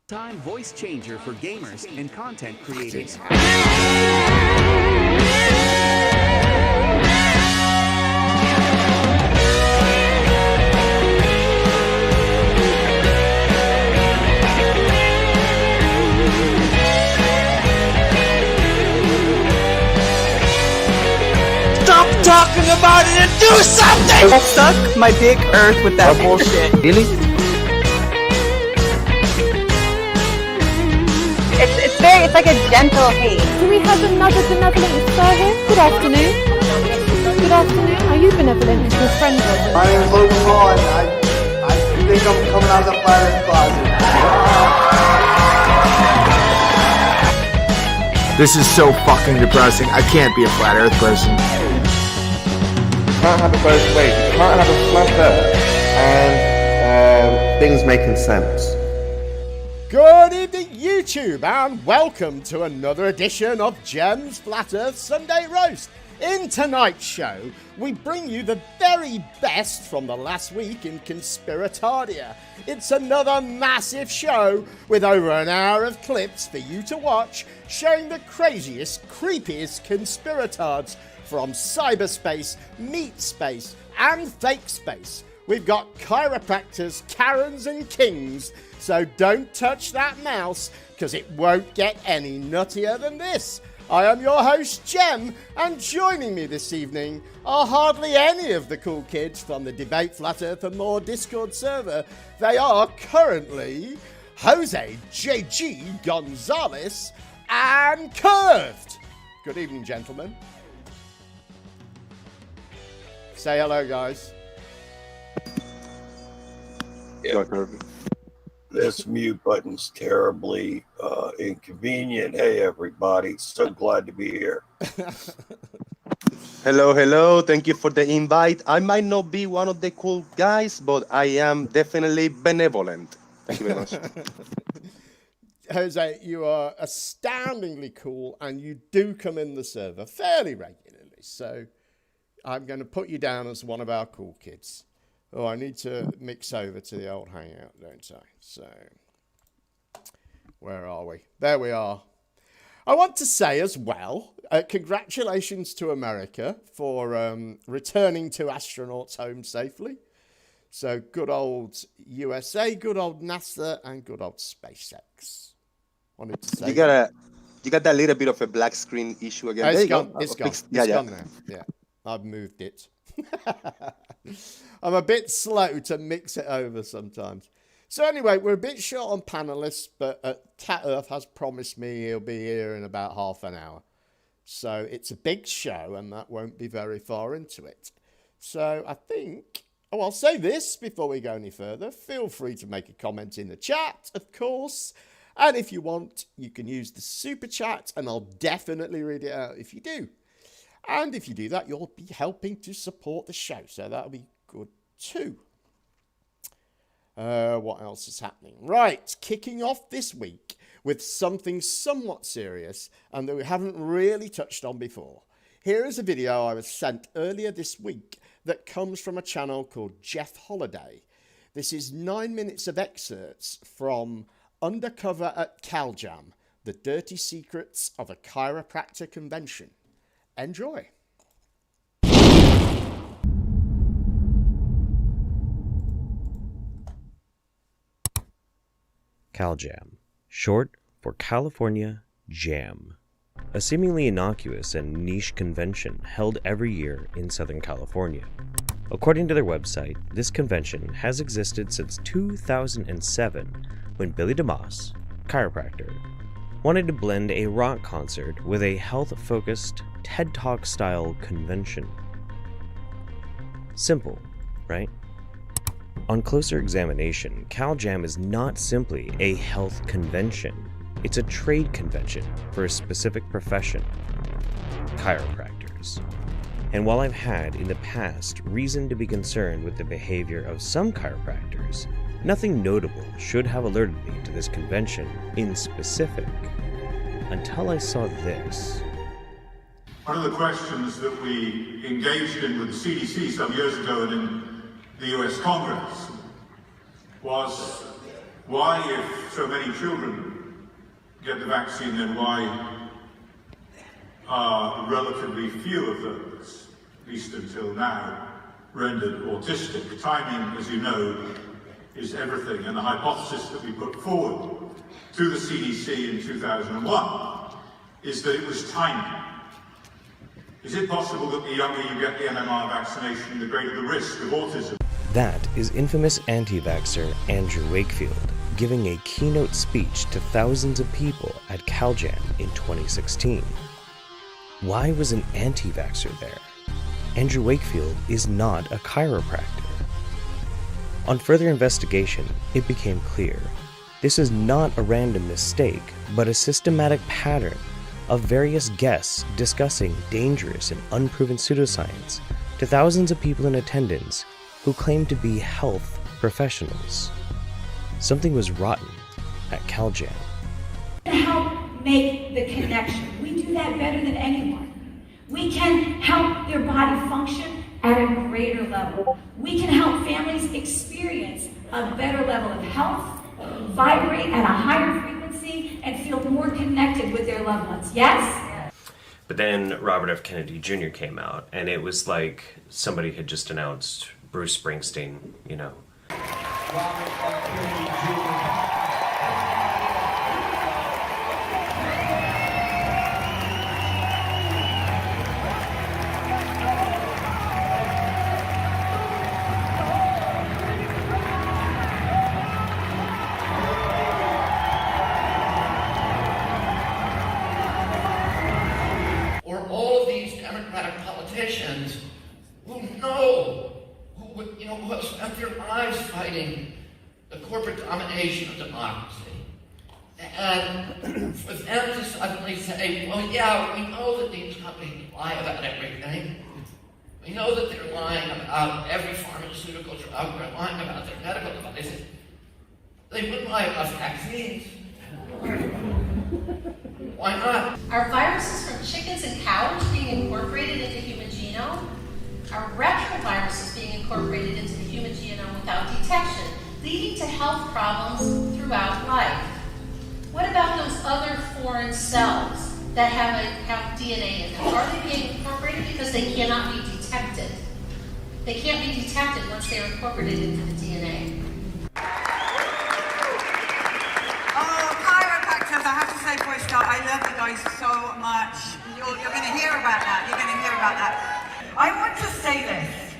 Time voice changer for gamers and content creators. Stop talking about it and do something! Suck my dick, Earth, with that bullshit. Really? It's like a gentle hate. Do we have another benevolent star here? Good afternoon. Good afternoon. Are you benevolent? Is your friend benevolent? My name is Logan Paul, and I think I'm coming out of the flat earth closet. This is so fucking depressing. I can't be a flat earth person. You can't have it both ways. You can't have a flat earth and things making sense. Good evening, YouTube, and welcome to another edition of Jem's Flat Earth Sunday Roast. In tonight's show, we bring you the very best from the last week in Conspiritardia. It's another massive show with over an hour of clips for you to watch, showing the craziest, creepiest conspiratards from cyberspace, meat space, and fake space. We've got chiropractors, Karens, and kings. So don't touch that mouse, because it won't get any nuttier than this. I am your host, Jem, and joining me this evening are hardly any of the cool kids from the Debate Flat Earth and More Discord server. They are currently Jose JG Gonzalez and Curved. Good evening, gentlemen. Say hello, guys. Yeah. This mute button's terribly inconvenient. Hey, everybody. So glad to be here. Hello. Thank you for the invite. I might not be one of the cool guys, but I am definitely benevolent. Thank you very much. Jose, you are astoundingly cool, and you do come in the server fairly regularly. So I'm going to put you down as one of our cool kids. Oh, I need to mix over to the old hangout, don't I? So, where are we? There we are. I want to say as well, congratulations to America for returning 2 astronauts home safely. So, good old USA, good old NASA, and good old SpaceX. Wanted to say you got that little bit of a black screen issue again. It's gone. It's gone. It's gone now. Yeah, I've moved it. I'm a bit slow to mix it over sometimes. So anyway, we're a bit short on panelists, but Cat Earth has promised me he'll be here in about half an hour. So it's a big show, and that won't be very far into it. So I think, I'll say this before we go any further. Feel free to make a comment in the chat, of course. And if you want, you can use the super chat, and I'll definitely read it out if you do. And if you do that, you'll be helping to support the show. So that'll be good too. What else is happening? Right, kicking off this week with something somewhat serious and that we haven't really touched on before. Here is a video I was sent earlier this week that comes from a channel called Jeff Holiday. This is 9 minutes of excerpts from Undercover at CalJam, The Dirty Secrets of a Chiropractor Convention. Enjoy. CalJam, short for California Jam, a seemingly innocuous and niche convention held every year in Southern California. According to their website, this convention has existed since 2007 when Billy DeMoss, chiropractor, wanted to blend a rock concert with a health-focused TED Talk style convention. Simple, right? On closer examination, CalJam is not simply a health convention. It's a trade convention for a specific profession, chiropractors. And while I've had in the past reason to be concerned with the behavior of some chiropractors, nothing notable should have alerted me to this convention in specific until I saw this. One of the questions that we engaged in with the CDC some years ago and in the US Congress was why, if so many children get the vaccine, then why are relatively few of those, at least until now, rendered autistic? Timing, as you know, is everything, and the hypothesis that we put forward to the CDC in 2001 is that it was timing. Is it possible that the younger you get the MMR vaccination, the greater the risk of autism? That is infamous anti-vaxxer Andrew Wakefield giving a keynote speech to thousands of people at CalJam in 2016. Why was an anti-vaxxer there? Andrew Wakefield is not a chiropractor. On further investigation, it became clear this is not a random mistake, but a systematic pattern of various guests discussing dangerous and unproven pseudoscience to thousands of people in attendance who claimed to be health professionals. Something was rotten at CalJam. Help make the connection. We do that better than anyone. We can help their body function at a greater level. We can help families experience a better level of health, vibrate at a higher frequency, and feel more connected with their loved ones. Yes? But then Robert F. Kennedy Jr. came out, and it was like somebody had just announced Bruce Springsteen, you know. Robert F. Kennedy Jr. who spent their lives fighting the corporate domination of democracy. And for them to suddenly say, well, yeah, we know that these companies lie about everything. We know that they're lying about every pharmaceutical drug. They're lying about their medical devices. They wouldn't lie about vaccines. Why not? Are viruses from chickens and cows being incorporated into the human genome? Are retroviruses being incorporated into the human genome without detection, leading to health problems throughout life? What about those other foreign cells that have DNA in them? Are they being incorporated because they cannot be detected? They can't be detected once they're incorporated into the DNA. Chiropractors, I have to say before I start, I love you guys so much. You're going to hear about that. You're going to hear about that. I want to say this.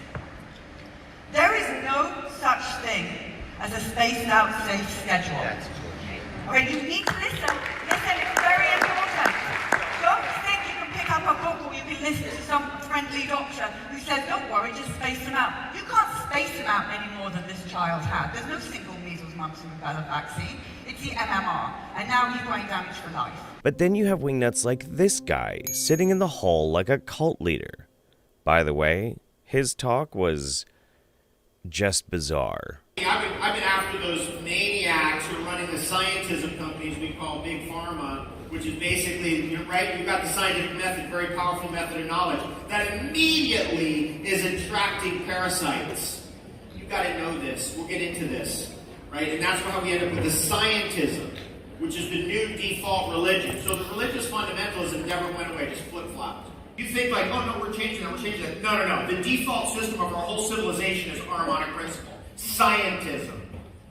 There is no such thing as a spaced out safe schedule. Okay, you need to listen. Listen, it's very important. Don't think you can pick up a book or you can listen to some friendly doctor who says, don't worry, just space them out. You can't space them out any more than this child had. There's no single measles, mumps, and rubella vaccine. It's the MMR. And now he's going damage for life. But then you have wingnuts like this guy, sitting in the hall like a cult leader. By the way, his talk was just bizarre. I've been after those maniacs who are running the scientism companies we call Big Pharma, which is basically, right, you've got the scientific method, very powerful method of knowledge, that immediately is attracting parasites. You've got to know this. We'll get into this, right? And that's how we end up with the scientism, which is the new default religion. So the religious fundamentalism never went away, just flip-flopped. You think like, oh no, we're changing that. No. The default system of our whole civilization is harmonic principle. Scientism,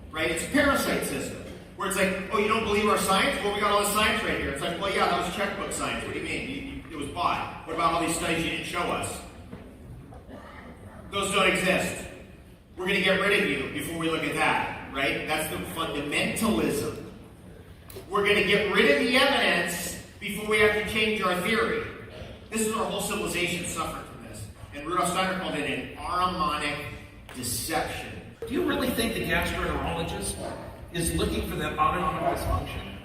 right? It's a parasite system. Where it's like, oh, you don't believe our science? Well, we got all the science right here. It's like, well, yeah, that was checkbook science. What do you mean? It was bought. What about all these studies you didn't show us? Those don't exist. We're going to get rid of you before we look at that, right? That's the fundamentalism. We're going to get rid of the evidence before we have to change our theory. This is our whole civilization suffering from this. And Rudolf Steiner called it an harmonic deception. Do you really think the gastroenterologist is looking for that autonomic dysfunction?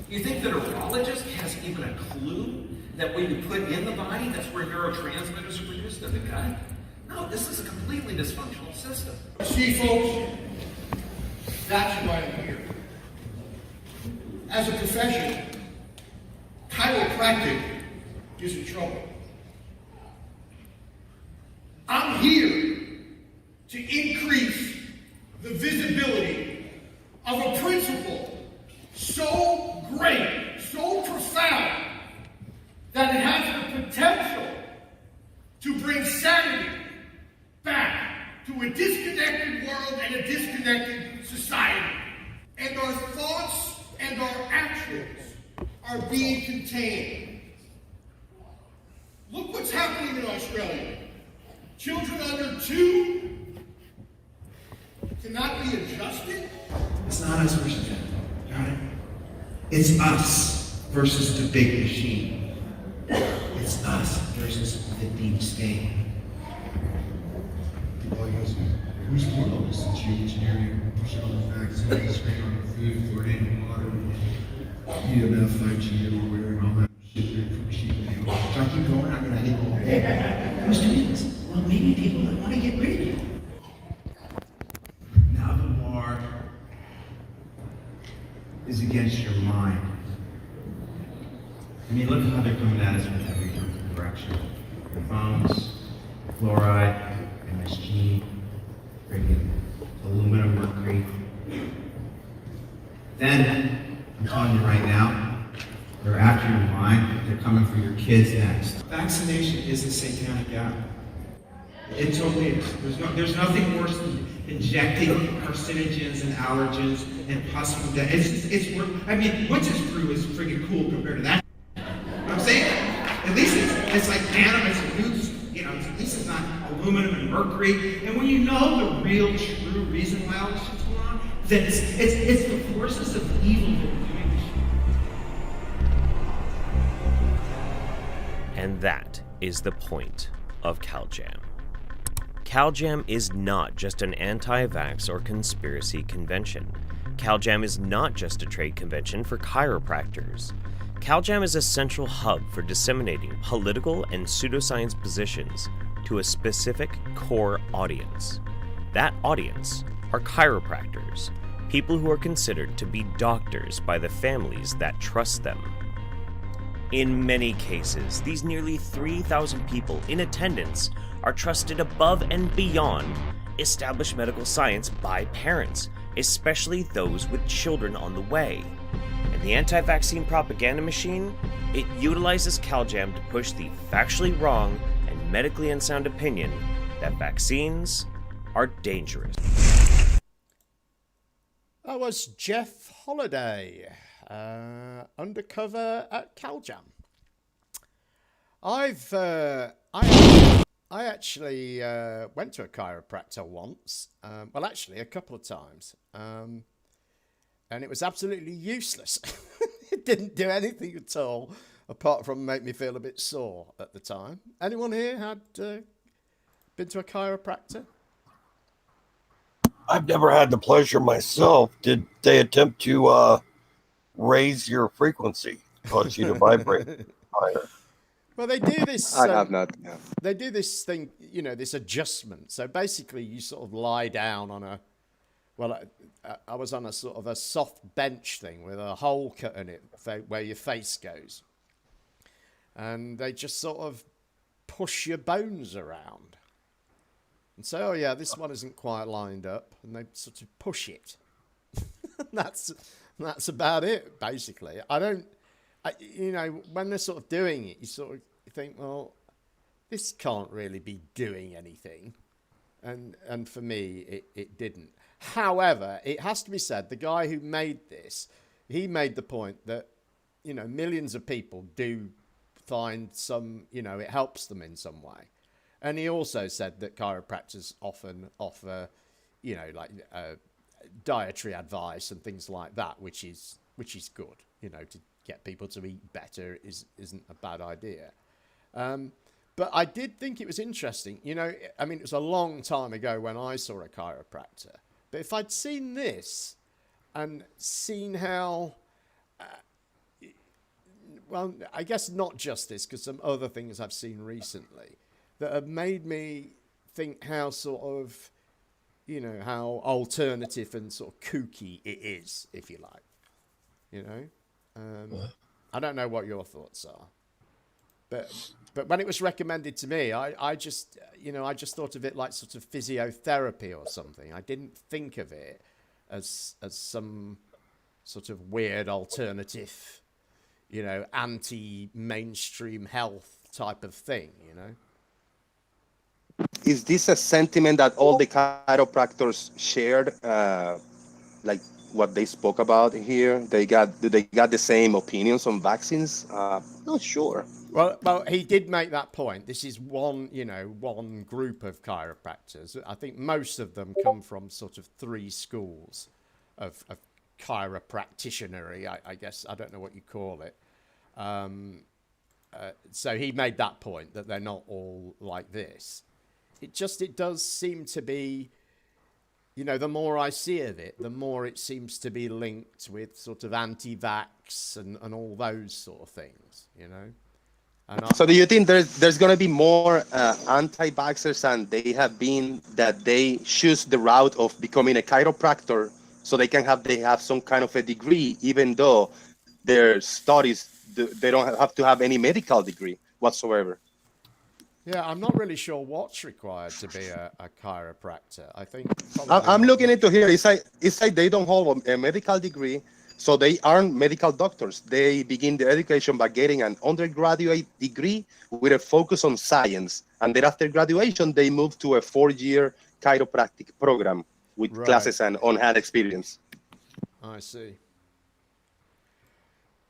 You think that a urologist has even a clue that when you put in the body, that's where neurotransmitters are produced in the gut? No, this is a completely dysfunctional system. See, folks, that's why I'm here. As a profession, chiropractic is in trouble. I'm here to increase the visibility of a principle so great, so profound, that it has the potential to bring sanity back to a disconnected world and a disconnected society. And our thoughts and our actions are being contained. Look what's happening in Australia. Children under 2 cannot be adjusted. It's not us versus them, got it? It's us versus the big machine. It's us versus the deep state. Who's world is the geoengineering, pushing all the vaccines, spraying on the food, fluoridating water, EMF, 5G everywhere, and all that shit from sheep and animals. If I keep going, I'm gonna hit all day. Who's doing this? Well, maybe people that want to get rid of you. Now the war is against your mind. I mean, look how they're coming at us with every direction. Your phones, fluoride, MSG, friggin' aluminum, mercury. Then, I'm telling you right now, they're after your mind, they're coming for your kids next. Vaccination is a satanic act. It totally is. There's nothing worse than injecting carcinogens and allergens and possible death. It's worse. I mean, witch's brew is friggin' cool compared to that. You know what I'm saying? At least it's like animals and roots. You know, at least it's not aluminum and mercury. And when you know the real, true reason why all this shit's going on, that it's the forces of evil that are doing this shit. And that is the point of CalJam. CalJam is not just an anti-vax or conspiracy convention. CalJam is not just a trade convention for chiropractors. CalJam is a central hub for disseminating political and pseudoscience positions to a specific core audience. That audience are chiropractors, people who are considered to be doctors by the families that trust them. In many cases, these nearly 3,000 people in attendance are trusted above and beyond established medical science by parents, especially those with children on the way. And the anti-vaccine propaganda machine, it utilizes CalJam to push the factually wrong and medically unsound opinion that vaccines are dangerous. That was Jeff Holiday, undercover at CalJam. I actually went to a chiropractor once, well actually a couple of times, and it was absolutely useless. It didn't do anything at all apart from make me feel a bit sore at the time. Anyone here had been to a chiropractor? I've never had the pleasure myself. Did they attempt to raise your frequency, cause you to vibrate higher? Well, they do this. I have not. Yeah. They do this thing, you know, this adjustment. So basically, you sort of lie down on a. Well, I was on a sort of a soft bench thing with a hole cut in it where your face goes, and they just sort of push your bones around and say, "Oh yeah, this one isn't quite lined up," and they sort of push it. That's about it, basically. You know, when they're sort of doing it, you sort of think, well, this can't really be doing anything. And for me, it didn't. However, it has to be said, the guy who made this, he made the point that, you know, millions of people do find some, you know, it helps them in some way. And he also said that chiropractors often offer, you know, like dietary advice and things like that, which is good, you know, to get people to eat better isn't a bad idea. But I did think it was interesting. You know, I mean, it was a long time ago when I saw a chiropractor. But if I'd seen this and seen how, well, I guess not just this, because some other things I've seen recently that have made me think how sort of, you know, how alternative and sort of kooky it is, if you like. You know? I don't know what your thoughts are. But when it was recommended to me, I just thought of it like sort of physiotherapy or something. I didn't think of it as some sort of weird alternative, anti-mainstream health type of thing, Is this a sentiment that all the chiropractors shared, like what they spoke about here? Do they got the same opinions on vaccines? Not sure. Well, he did make that point. This is one group of chiropractors. I think most of them come from sort of 3 schools of chiropractitionery, I guess. I don't know what you call it. So he made that point, that they're not all like this. It does seem to be, the more I see of it, the more it seems to be linked with sort of anti-vax and all those sort of things, So do you think there's going to be more anti-vaxxers than they have been, that they choose the route of becoming a chiropractor so they have some kind of a degree, even though their studies, they don't have to have any medical degree whatsoever? Yeah, I'm not really sure what's required to be a chiropractor. I think I'm looking into here. It's like they don't hold a medical degree, so they aren't medical doctors. They begin their education by getting an undergraduate degree with a focus on science, and then after graduation, they move to a 4-year chiropractic program with classes and on-hand experience. I see.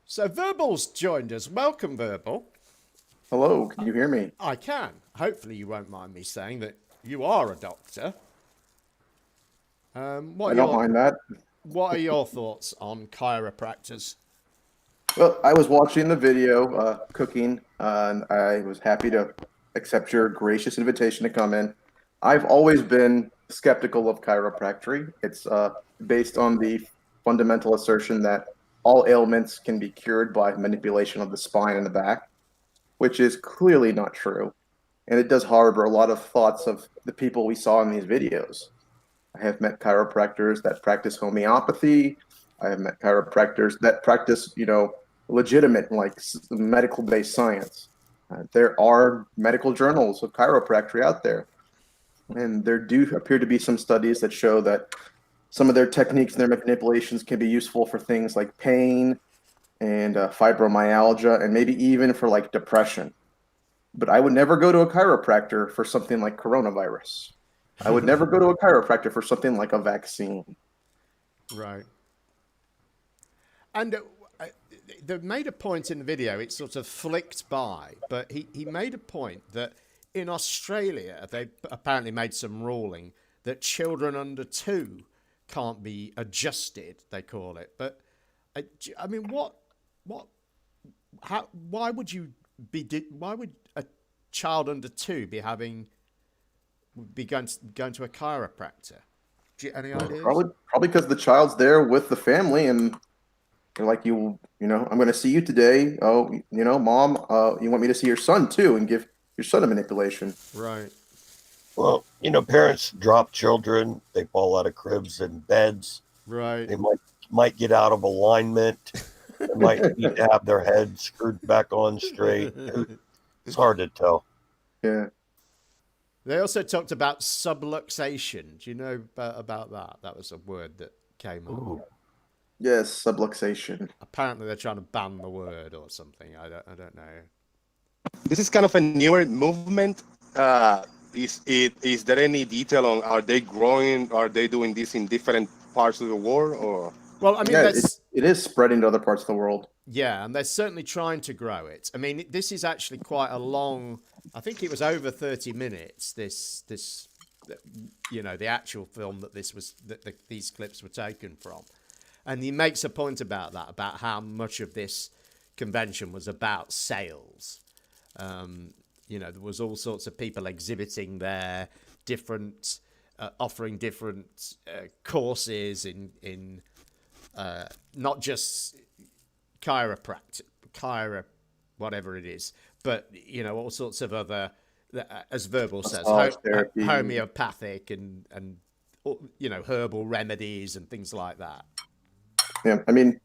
So Verbal's joined us. Welcome, Verbal. Hello, can you hear me? I can. Hopefully you won't mind me saying that you are a doctor. I don't mind that. What are your thoughts on chiropractors? Well, I was watching the video, cooking, and I was happy to accept your gracious invitation to come in. I've always been skeptical of chiropractic. It's based on the fundamental assertion that all ailments can be cured by manipulation of the spine and the back, which is clearly not true. And it does harbor a lot of thoughts of the people we saw in these videos. I have met chiropractors that practice homeopathy. I have met chiropractors that practice, legitimate, like medical-based science. There are medical journals of chiropractic out there. And there do appear to be some studies that show that some of their techniques and their manipulations can be useful for things like pain and fibromyalgia, and maybe even for like depression. But I would never go to a chiropractor for something like coronavirus. I would never go to a chiropractor for something like a vaccine. Right. And they made a point in the video, it sort of flicked by, but he made a point that in Australia, they apparently made some ruling that children under 2 can't be adjusted, they call it. But I mean, why would a child under 2 be going to a chiropractor? Any ideas? Probably because the child's there with the family, and they're like, I'm going to see you today. Oh, Mom, you want me to see your son too, and give your son a manipulation. Right. Well, parents drop children. They fall out of cribs and beds. Right. They might get out of alignment. They might need to have their head screwed back on straight. It's hard to tell. Yeah. They also talked about subluxation. Do you know about that? That was a word that came up. Yes, subluxation. Apparently they're trying to ban the word or something. I don't know. This is kind of a newer movement. Is there any detail on, are they growing? Are they doing this in different parts of the world, or? Well, I mean, it is spreading to other parts of the world. Yeah, and they're certainly trying to grow it. I mean, this is actually quite a long. I think it was over 30 minutes. The actual film that these clips were taken from, and he makes a point about that, about how much of this convention was about sales. There was all sorts of people exhibiting their different, offering different courses in not just whatever it is, but all sorts of other, as Verbal says, homeopathic and herbal remedies and things like that. Yeah, I mean,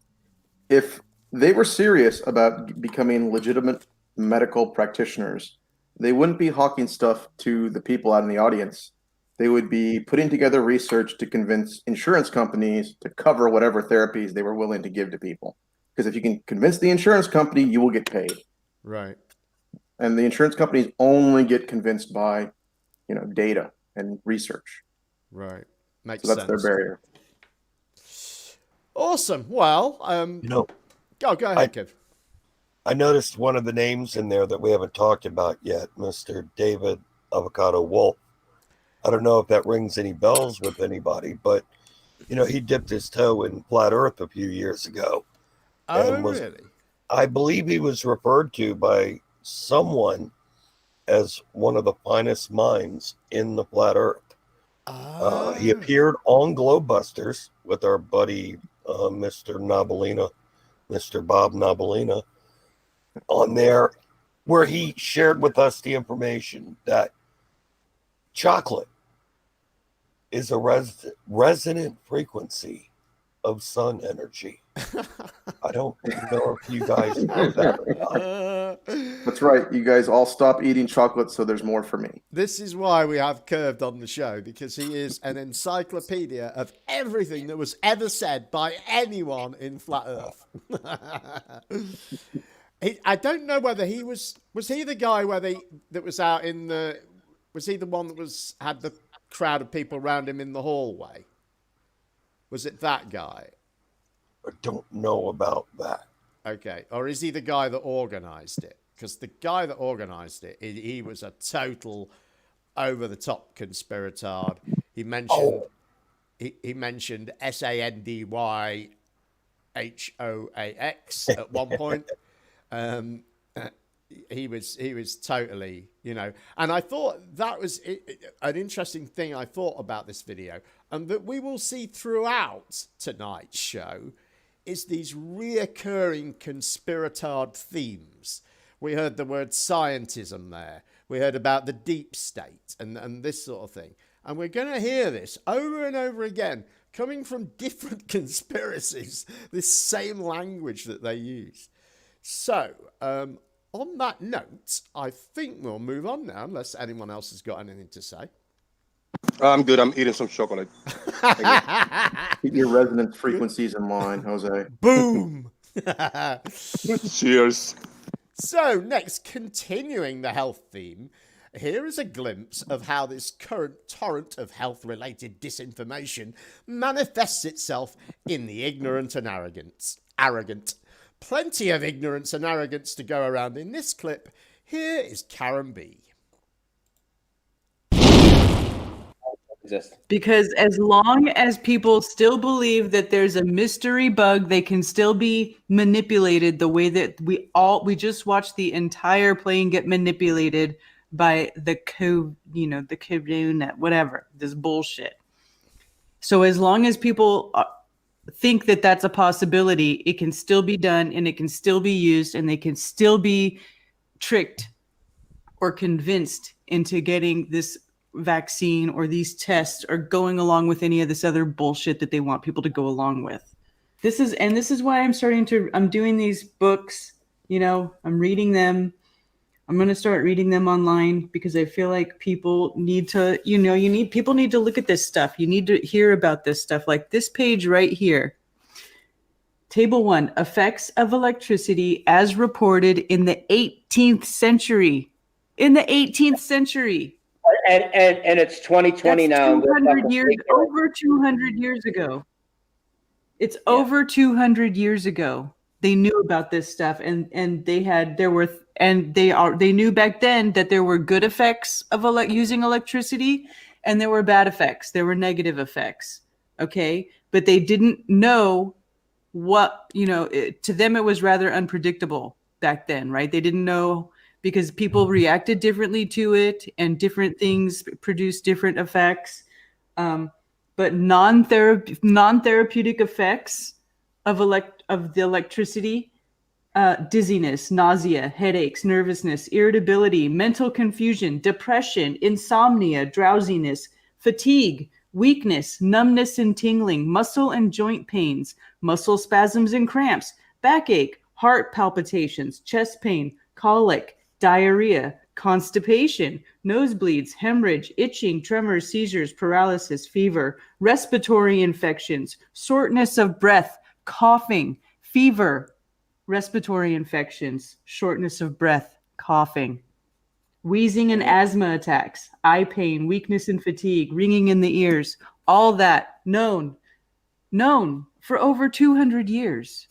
if they were serious about becoming legitimate medical practitioners, they wouldn't be hawking stuff to the people out in the audience. they would be putting together research to convince insurance companies to cover whatever therapies they were willing to give to people. Because if you can convince the insurance company, you will get paid. Right. And the insurance companies only get convinced by, data and research. Right. Makes so that's sense. their barrier. Awesome. Well, go ahead, Kev. I noticed one of the names in there that we haven't talked about yet, Mr. David Avocado Wolf. I don't know if that rings any bells with anybody, but he dipped his toe in flat Earth a few years ago. Oh, really? I believe he was referred to by someone as one of the finest minds in the flat Earth. He appeared on Globebusters with our buddy Mr. Nobolina, Mr. Bob Nobolina, on there, where he shared with us the information that chocolate is a resonant frequency of sun energy. I don't know if you guys know that or not. That's right. You guys all stop eating chocolate, so there's more for me. This is why we have Curved on the show, because he is an encyclopedia of everything that was ever said by anyone in flat Earth. I don't know whether he was he the guy that was out in the, was he the one that had the crowd of people around him in the hallway? Was it that guy? I don't know about that. Okay. Or is he the guy that organized it? Because the guy that organized it, he was a total over-the-top conspiratard. He mentioned he mentioned SANDYHOAX at one point. He was totally, and I thought that was an interesting thing I thought about this video, and that we will see throughout tonight's show is these reoccurring conspiratard themes. We heard the word scientism there. We heard about the deep state and this sort of thing. And we're going to hear this over and over again, coming from different conspiracies, this same language that they use. So, on that note, I think we'll move on now, unless anyone else has got anything to say. I'm good. I'm eating some chocolate. Keep your resonance frequencies in line, Jose. Boom! Cheers. So, next, continuing the health theme, here is a glimpse of how this current torrent of health-related disinformation manifests itself in the ignorant and arrogant. Plenty of ignorance and arrogance to go around in this clip. Here is Karen B. Because as long as people still believe that there's a mystery bug, they can still be manipulated the way that we just watched the entire plane get manipulated by the corona, whatever, this bullshit. So as long as people think that that's a possibility, it can still be done and it can still be used and they can still be tricked or convinced into getting this vaccine or these tests or going along with any of this other bullshit that they want people to go along with. This is why I'm doing these books, I'm reading them. I'm going to start reading them online because I feel like people need to, people need to look at this stuff. You need to hear about this stuff, like this page right here. Table 1, effects of electricity as reported in the 18th century. In the 18th century. And it's 2020 That's now. 200 years, over 200 years ago. It's over 200 years ago. They knew about this stuff, and they knew back then that there were good effects of using electricity, and there were bad effects. There were negative effects. Okay, but they didn't know what to them it was rather unpredictable back then, right? They didn't know because people reacted differently to it, and different things produced different effects. But non-therapeutic effects of the electricity, dizziness, nausea, headaches, nervousness, irritability, mental confusion, depression, insomnia, drowsiness, fatigue, weakness, numbness and tingling, muscle and joint pains, muscle spasms and cramps, backache, heart palpitations, chest pain, colic, diarrhea, constipation, nosebleeds, hemorrhage, itching, tremors, seizures, paralysis, fever, respiratory infections, shortness of breath, coughing, fever, respiratory infections, shortness of breath, coughing, wheezing and asthma attacks, eye pain, weakness and fatigue, ringing in the ears, all that known for over 200 years.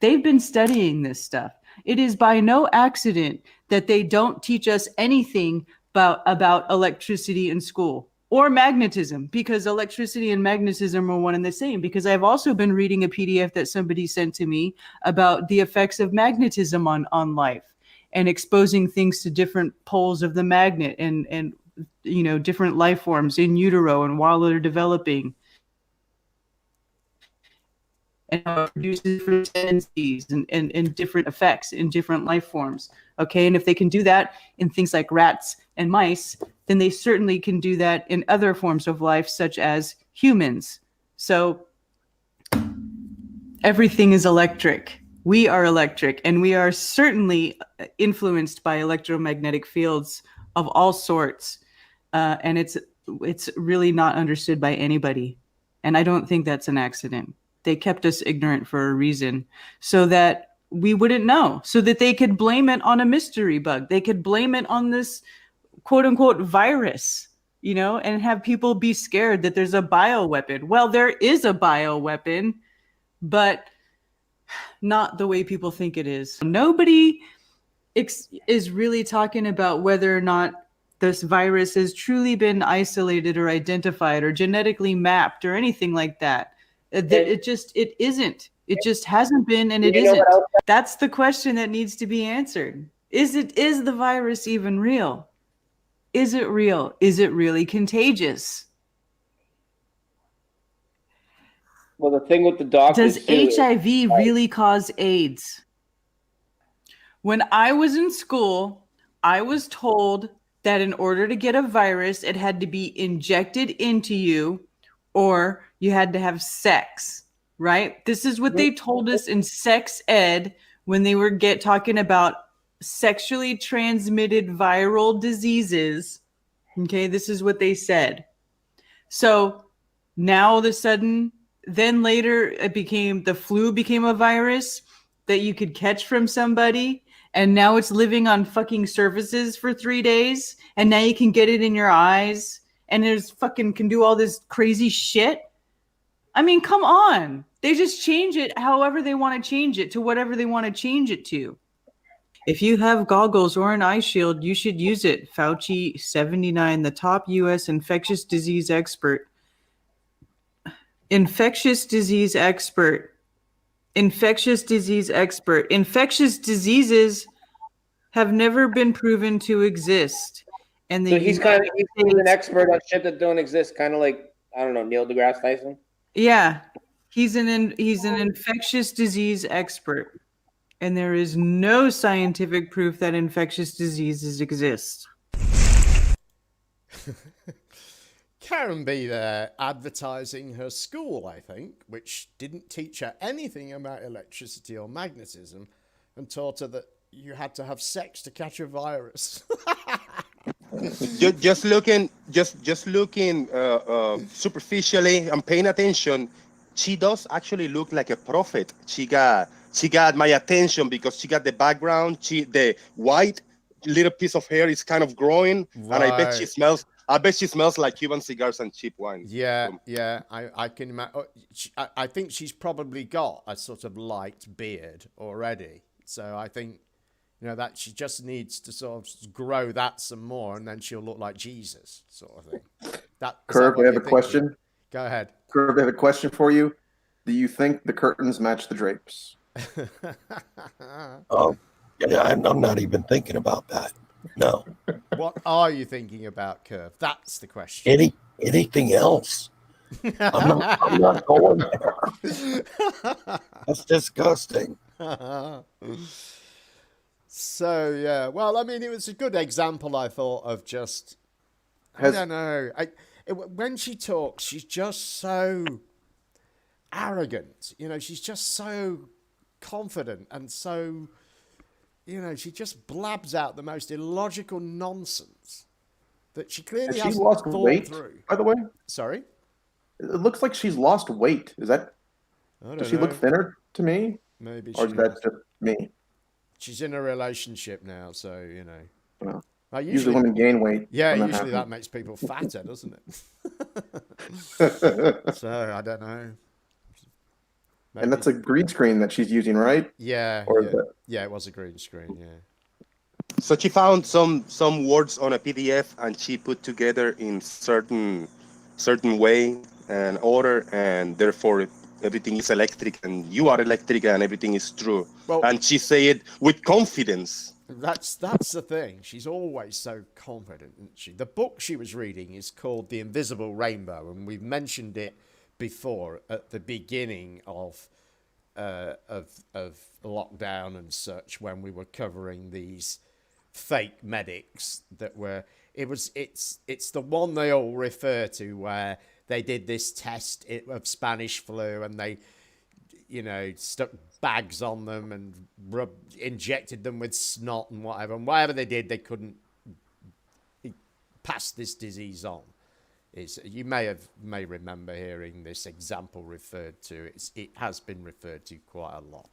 They've been studying this stuff. It is by no accident that they don't teach us anything about electricity in school or magnetism, because electricity and magnetism are one and the same. Because I've also been reading a PDF that somebody sent to me about the effects of magnetism on life and exposing things to different poles of the magnet and different life forms in utero and while they're developing. And how it produces different tendencies and different effects in different life forms. Okay, and if they can do that in things like rats and mice, then they certainly can do that in other forms of life, such as humans. So everything is electric. We are electric, and we are certainly influenced by electromagnetic fields of all sorts. And it's really not understood by anybody. And I don't think that's an accident. They kept us ignorant for a reason, so that we wouldn't know, so that they could blame it on a mystery bug. They could blame it on this quote unquote virus, and have people be scared that there's a bioweapon. Well, there is a bioweapon, but not the way people think it is. Nobody is really talking about whether or not this virus has truly been isolated or identified or genetically mapped or anything like that. It isn't. It just hasn't been, and it isn't. That's the question that needs to be answered. Is the virus even real? Is it real? Is it really contagious? Well, the thing with the doctors Does HIV really cause AIDS? When I was in school, I was told that in order to get a virus, it had to be injected into you, or you had to have sex, right? This is what they told us in sex ed when they were talking about sexually transmitted viral diseases. Okay, this is what they said. So now all of a sudden, then later the flu became a virus that you could catch from somebody, and now it's living on fucking surfaces for 3 days, and now you can get it in your eyes, and can do all this crazy shit. I mean, come on. They just change it however they want to change it to whatever they want to change it to. If you have goggles or an eye shield, you should use it. Fauci 79, the top U.S. infectious disease expert. Infectious disease expert. Infectious diseases have never been proven to exist. And so he's an expert on shit that don't exist, kind of like, I don't know, Neil deGrasse Tyson. Yeah, he's an infectious disease expert, and there is no scientific proof that infectious diseases exist. Karen B there advertising her school, I think, which didn't teach her anything about electricity or magnetism and taught her that you had to have sex to catch a virus. just looking superficially and paying attention, she does actually look like a prophet. She got my attention because she got the background. The white little piece of hair is kind of growing, right. And I bet she smells like Cuban cigars and cheap wine. Yeah. I can imagine. I think she's probably got a sort of light beard already, so I think that she just needs to sort of grow that some more, and then she'll look like Jesus, sort of thing. Curve, I have a question. Go ahead. Curve, I have a question for you. Do you think the curtains match the drapes? Yeah, I'm not even thinking about that. No. What are you thinking about, Curve? That's the question. Anything else? I'm not going there. That's disgusting. So, yeah. Well, I mean, it was a good example, I thought, of just... I don't know. When she talks, she's just so arrogant. She's just so confident and so... you know, she just blabs out the most illogical nonsense that she clearly Has she hasn't lost thought weight, through. by the way? Sorry? It looks like she's lost weight. Is that... I don't Does she look know. thinner to me? Maybe Or is that just me? She's in a relationship now, so, you know. Well, Well, usually women gain weight. Yeah, when usually that happens. makes people fatter, doesn't it? So, I don't know. And that's a green screen that she's using, right? Yeah, Or yeah. is that... Yeah, it was a green screen, yeah. So she found some words on a PDF and she put together in certain way and order, and therefore everything is electric and you are electric and everything is true. Well, and she say it with confidence. That's the thing. She's always so confident, isn't she? The book she was reading is called The Invisible Rainbow, and we've mentioned it before at the beginning of lockdown and such, when we were covering these fake medics that were... It's the one they all refer to, where they did this test of Spanish flu and they, you know, stuck bags on them and injected them with snot and whatever. And whatever they did, they couldn't pass this disease on. You may remember hearing this example referred to. It has been referred to quite a lot.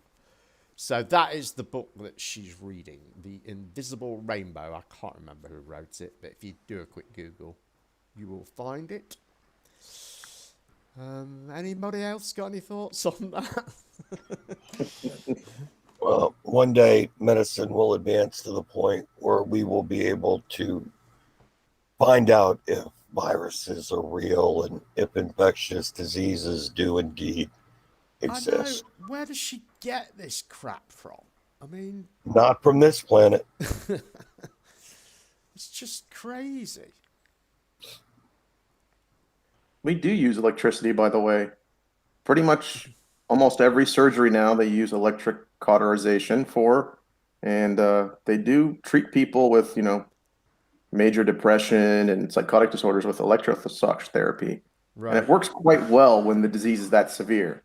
So that is the book that she's reading, The Invisible Rainbow. I can't remember who wrote it, but if you do a quick Google, you will find it. Anybody else got any thoughts on that? Well, one day medicine will advance to the point where we will be able to find out if viruses are real and if infectious diseases do indeed exist. I know. Where does she get this crap from? I mean... Not from this planet. It's just crazy. We do use electricity, by the way. Pretty much almost every surgery now they use electric cauterization for, and they do treat people with, you know, major depression and psychotic disorders with electroshock therapy. Right. And it works quite well when the disease is that severe.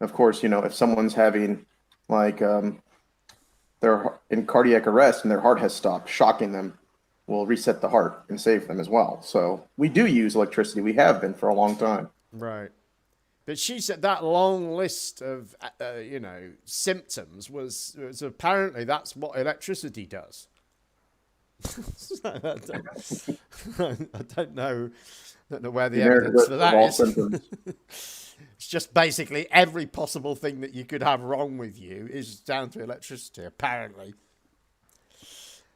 Of course, you know, if someone's having like they're in cardiac arrest and their heart has stopped, shocking them will reset the heart and save them as well. So we do use electricity. We have been for a long time. Right. But she said that long list of, you know, symptoms was apparently that's what electricity does. I don't know where the evidence for that is. It's just basically every possible thing that you could have wrong with you is down to electricity, apparently.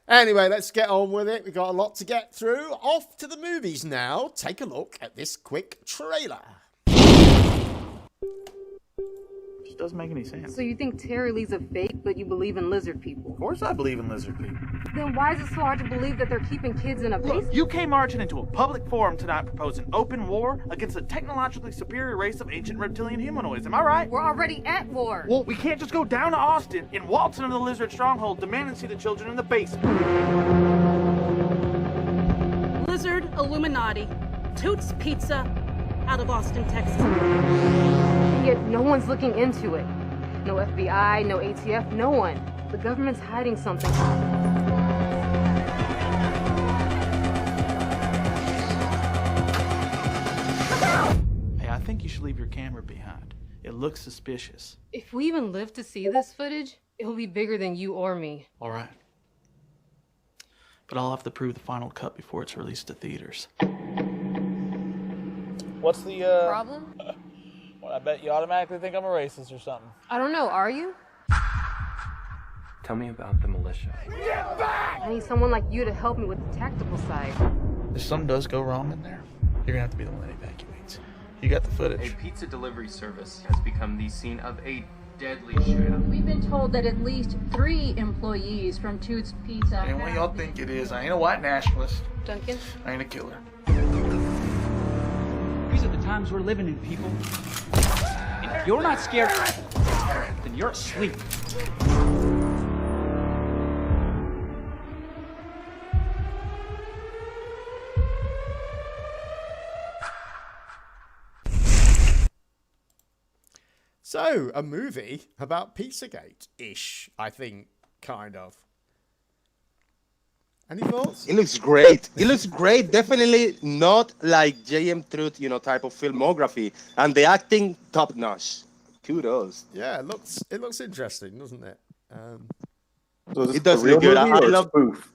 Anyway, let's get on with it. We've got a lot to get through. Off to the movies now. Take a look at this quick trailer. It doesn't make any sense. So you think Terry Lee's a fake, but you believe in lizard people? Of course I believe in lizard people. Then why is it so hard to believe that they're keeping kids in a basement? You came marching into a public forum tonight proposing open war against a technologically superior race of ancient reptilian humanoids. Am I right? We're already at war. Well, we can't just go down to Austin and waltz into the lizard stronghold demanding to see the children in the basement. Lizard Illuminati. Toots Pizza out of Austin, Texas. And yet no one's looking into it. No FBI, no ATF, no one. The government's hiding something. Hey, I think you should leave your camera behind. It looks suspicious. If we even live to see this footage, it'll be bigger than you or me. All right. But I'll have to prove the final cut before it's released to theaters. What's the, Problem? Well, I bet you automatically think I'm a racist or something. I don't know, are you? Tell me about the militia. I need someone like you to help me with the tactical side. If something does go wrong in there, you're gonna have to be the one that evacuates. You got the footage. A pizza delivery service has become the scene of a deadly shootout. We've been told that at least 3 employees from Toots Pizza. And what y'all think it is? I ain't a white nationalist. Duncan? I ain't a killer. These are the times we're living in, people. And if you're not scared, then you're asleep. So, a movie about Pizzagate-ish, I think, kind of. Any thoughts? It looks great. It looks great. Definitely not like J.M. Truth, type of filmography. And the acting, top notch. Kudos. Yeah, it looks interesting, doesn't it? So is this It does a real look good. movie I or a love. spoof?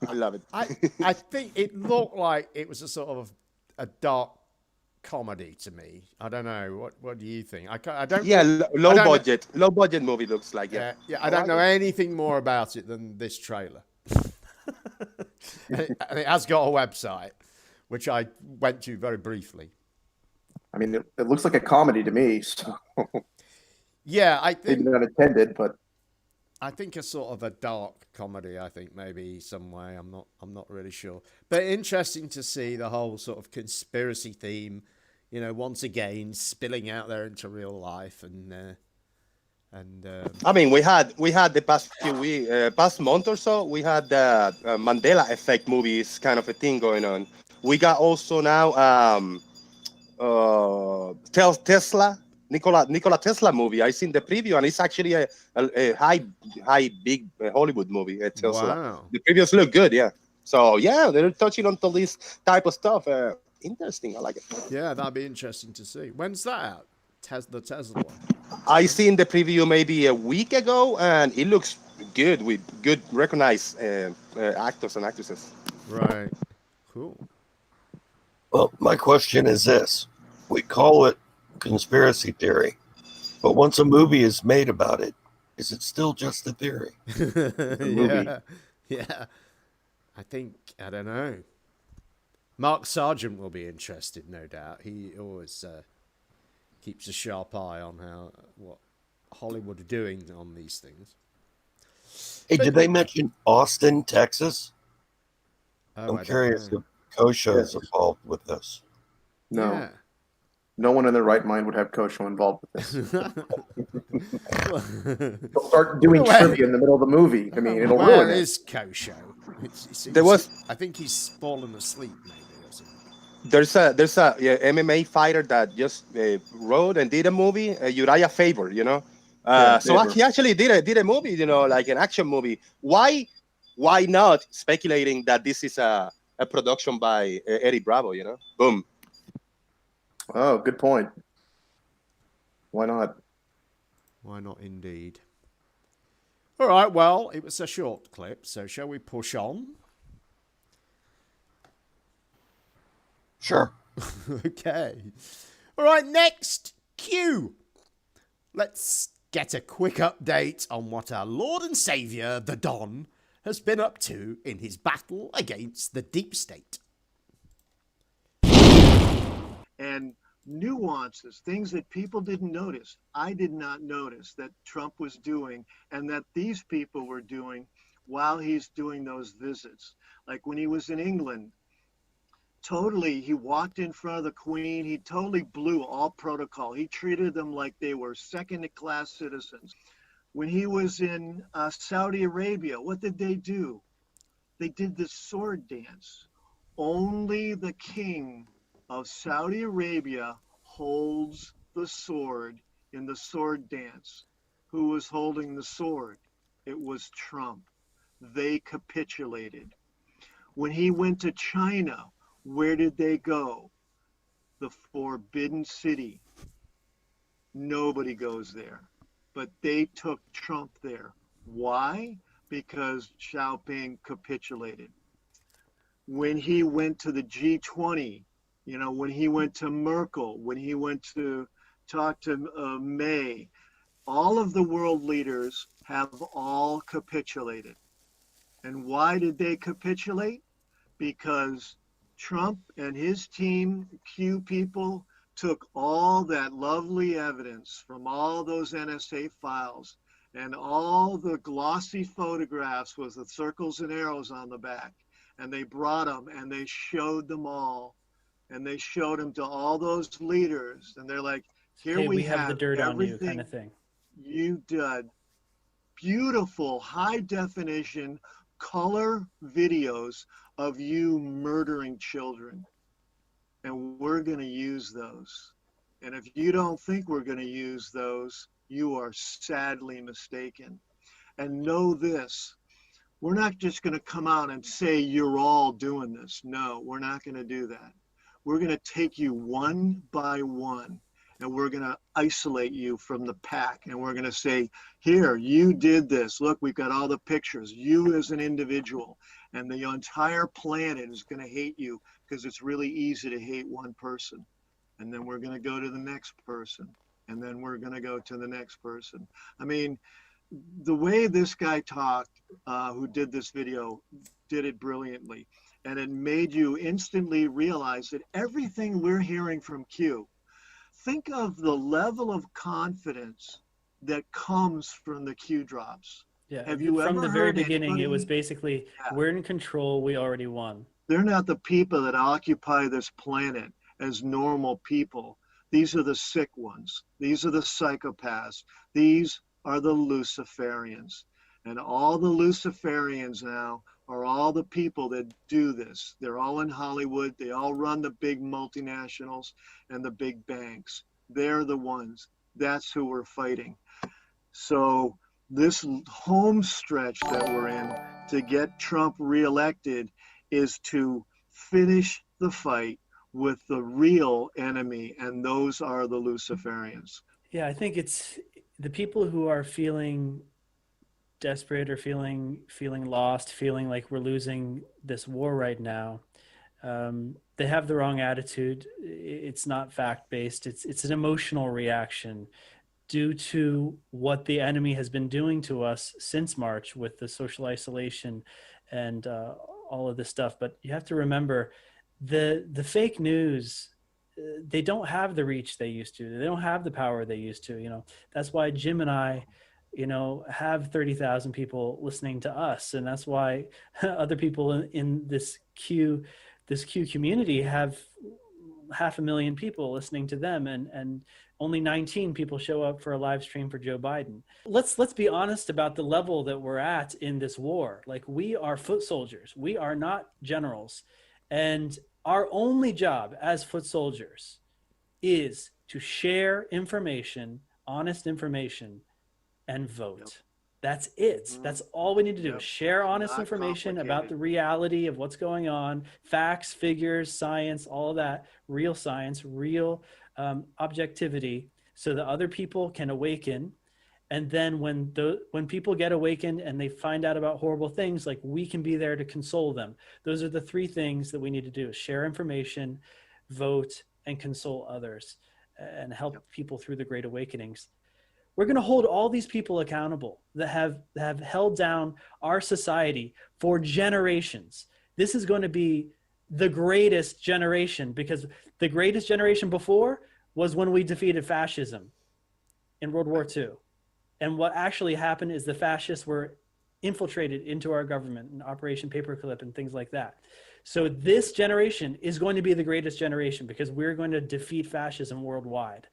I love it. I think it looked like it was a sort of a dark comedy to me. I don't know. What do you think? I don't. Yeah, I don't low budget movie looks like. Yeah. Yeah. I don't know anything more about it than this trailer. and it has got a website, which I went to very briefly. I mean, it looks like a comedy to me. So Yeah, I think maybe not intended, but I think a sort of a dark comedy. I think maybe some way. I'm not really sure. But interesting to see the whole sort of conspiracy theme. Once again spilling out there into real life and I mean, we had the past month or so, we had the Mandela Effect movies kind of a thing going on. We got also now Tesla, Nikola Tesla movie. I seen the preview and it's actually a big Hollywood movie. Tesla. Wow. The previews look good, yeah. So yeah, they're touching on this type of stuff. Interesting, I like it. Yeah, that'd be interesting to see. When's that out? The Tesla one. I seen the preview maybe a week ago, and it looks good with good recognized actors and actresses. Right. Cool. Well, my question is this. We call it conspiracy theory, but once a movie is made about it, is it still just a theory? Yeah. I don't know. Mark Sargent will be interested, no doubt. He always keeps a sharp eye on what Hollywood are doing on these things. Hey, did they mention Austin, Texas? I'm curious if Kosho is involved with this. no. Yeah. No one in their right mind would have Kosho involved with this. They'll start doing trivia in the middle of the movie. I mean, it'll ruin it. Is Kosho? I think he's fallen asleep, maybe. Or something. There's a MMA fighter that just wrote and did a movie, Uriah Faber. He actually did a movie, like an action movie. Why not speculating that this is a production by Eddie Bravo? Boom. Oh, good point. Why not? Why not, indeed? All right, well, it was a short clip, so shall we push on? Sure. Okay. All right, next, Q. Let's get a quick update on what our Lord and Saviour, the Don, has been up to in his battle against the deep state. And nuances, things that people didn't notice. I did not notice that Trump was doing and that these people were doing while he's doing those visits. Like when he was in England, he walked in front of the Queen. He totally blew all protocol. He treated them like they were second-class citizens. When he was in Saudi Arabia, what did they do? They did the sword dance. Only the king of Saudi Arabia holds the sword in the sword dance. Who was holding the sword? It was Trump. They capitulated. When he went to China, where did they go? The Forbidden City. Nobody goes there. But they took Trump there. Why? Because Xiaoping capitulated. When he went to the G20, when he went to Merkel, when he went to talk to May, all of the world leaders have all capitulated. And why did they capitulate? Because Trump and his team, Q people, took all that lovely evidence from all those NSA files and all the glossy photographs with the circles and arrows on the back, and they brought them and they showed them all. And they showed them to all those leaders, and they're like, "Here hey, we have the dirt on you," kind of thing. You did beautiful, high definition, color videos of you murdering children, and we're going to use those. And if you don't think we're going to use those, you are sadly mistaken. And know this, we're not just going to come out and say you're all doing this. No, we're not going to do that. We're going to take you one by one, and we're going to isolate you from the pack. And we're going to say, here, you did this. Look, we've got all the pictures. You as an individual. And the entire planet is going to hate you because it's really easy to hate one person. And then we're going to go to the next person. And then we're going to go to the next person. I mean, the way this guy talked, who did this video, did it brilliantly. And it made you instantly realize that everything we're hearing from Q, think of the level of confidence that comes from the Q drops. Yeah, Have you from ever the very heard beginning, anybody? it was basically, we're in control, we already won. They're not the people that occupy this planet as normal people. These are the sick ones. These are the psychopaths. These are the Luciferians. And all the Luciferians now are all the people that do this. They're all in Hollywood. They all run the big multinationals and the big banks. They're the ones. That's who we're fighting. So this home stretch that we're in to get Trump reelected is to finish the fight with the real enemy, and those are the Luciferians. Yeah, I think it's the people who are feeling desperate or feeling lost, feeling like we're losing this war right now. They have the wrong attitude. It's not fact-based. It's an emotional reaction due to what the enemy has been doing to us since March with the social isolation and all of this stuff. But you have to remember the fake news, they don't have the reach they used to. They don't have the power they used to. You know, that's why Jim and I, you know, have 30,000 people listening to us, and that's why other people in this Q community have 500,000 people listening to them, and only 19 people show up for a live stream for Joe Biden. Let's be honest about the level that we're at in this war. Like, we are foot soldiers. We are not generals, and our only job as foot soldiers is to share information, honest information, and vote. Yep. That's it. Mm-hmm. That's all we need to do. Yep. Share honest information about the reality of what's going on, facts, figures, science, all of that, real science, real objectivity, so that other people can awaken. And then when people get awakened and they find out about horrible things, like, we can be there to console them. Those are the three things that we need to do: share information, vote, and console others, and help people through the great awakenings. We're going to hold all these people accountable that have held down our society for generations. This is going to be the greatest generation, because the greatest generation before was when we defeated fascism in World War II. And what actually happened is the fascists were infiltrated into our government in Operation Paperclip and things like that. So this generation is going to be the greatest generation, because we're going to defeat fascism worldwide.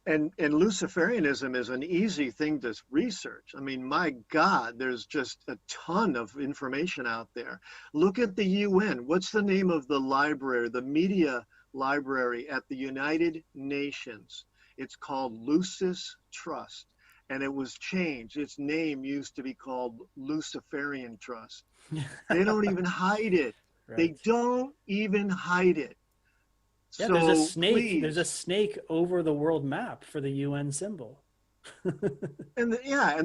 And Luciferianism is an easy thing to research. I mean, my God, there's just a ton of information out there. Look at the UN. What's the name of the library, the media library at the United Nations? It's called Lucis Trust, and it was changed. Its name used to be called Luciferian Trust. They don't even hide it. Right. They don't even hide it. Yeah, so there's a snake. Please. There's a snake over the world map for the UN symbol. And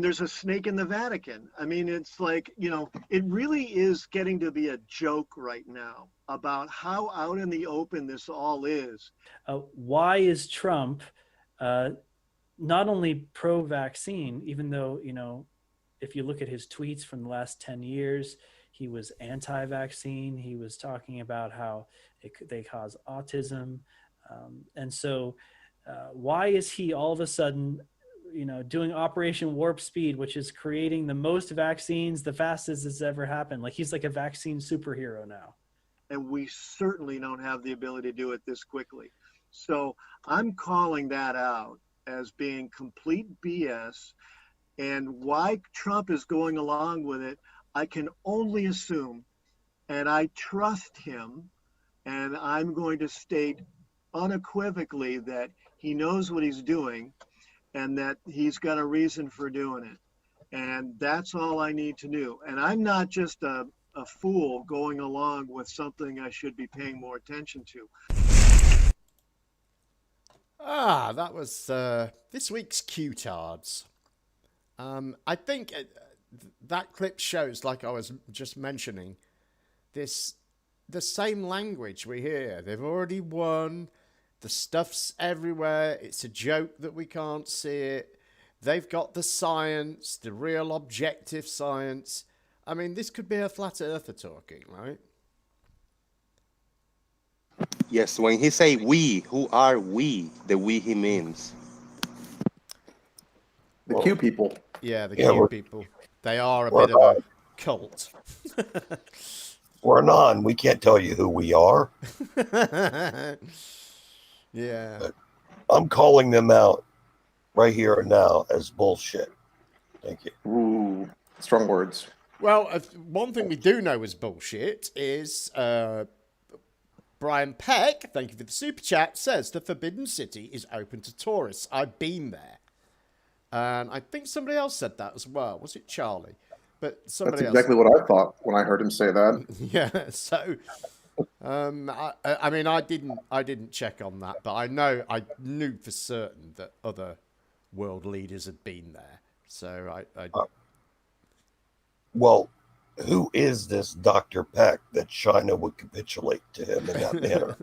there's a snake in the Vatican. I mean, it's like, you know, it really is getting to be a joke right now about how out in the open this all is. Why is Trump not only pro-vaccine, even though, you know, if you look at his tweets from the last 10 years, he was anti-vaccine. He was talking about how they cause autism. And so why is he all of a sudden, you know, doing Operation Warp Speed, which is creating the most vaccines, the fastest it's ever happened? Like, he's like a vaccine superhero now. And we certainly don't have the ability to do it this quickly. So I'm calling that out as being complete BS. And why Trump is going along with it, I can only assume, and I trust him, and I'm going to state unequivocally that he knows what he's doing and that he's got a reason for doing it. And that's all I need to know. And I'm not just a fool going along with something I should be paying more attention to. That was this week's Q-tards. I think that clip shows, like I was just mentioning, the same language we hear. They've already won. The stuff's everywhere. It's a joke that we can't see it. They've got the science, the real objective science. I mean, this could be a flat earther talking, right? Yes, when he say we, who are we? The we he means. The Q people. Yeah, the Q people. They are a bit of a cult. We're non. We can't tell you who we are. Yeah. But I'm calling them out right here and now as bullshit. Thank you. Ooh, strong words. Well, one thing we do know is bullshit is Brian Peck, thank you for the super chat, says the Forbidden City is open to tourists. I've been there. And I think somebody else said that as well. Was it Charlie? But somebody That's exactly what I thought when I heard him say that. Yeah, so I mean, I didn't check on that, but I knew for certain that other world leaders had been there. So well, who is this Dr. Peck that China would capitulate to him in that manner?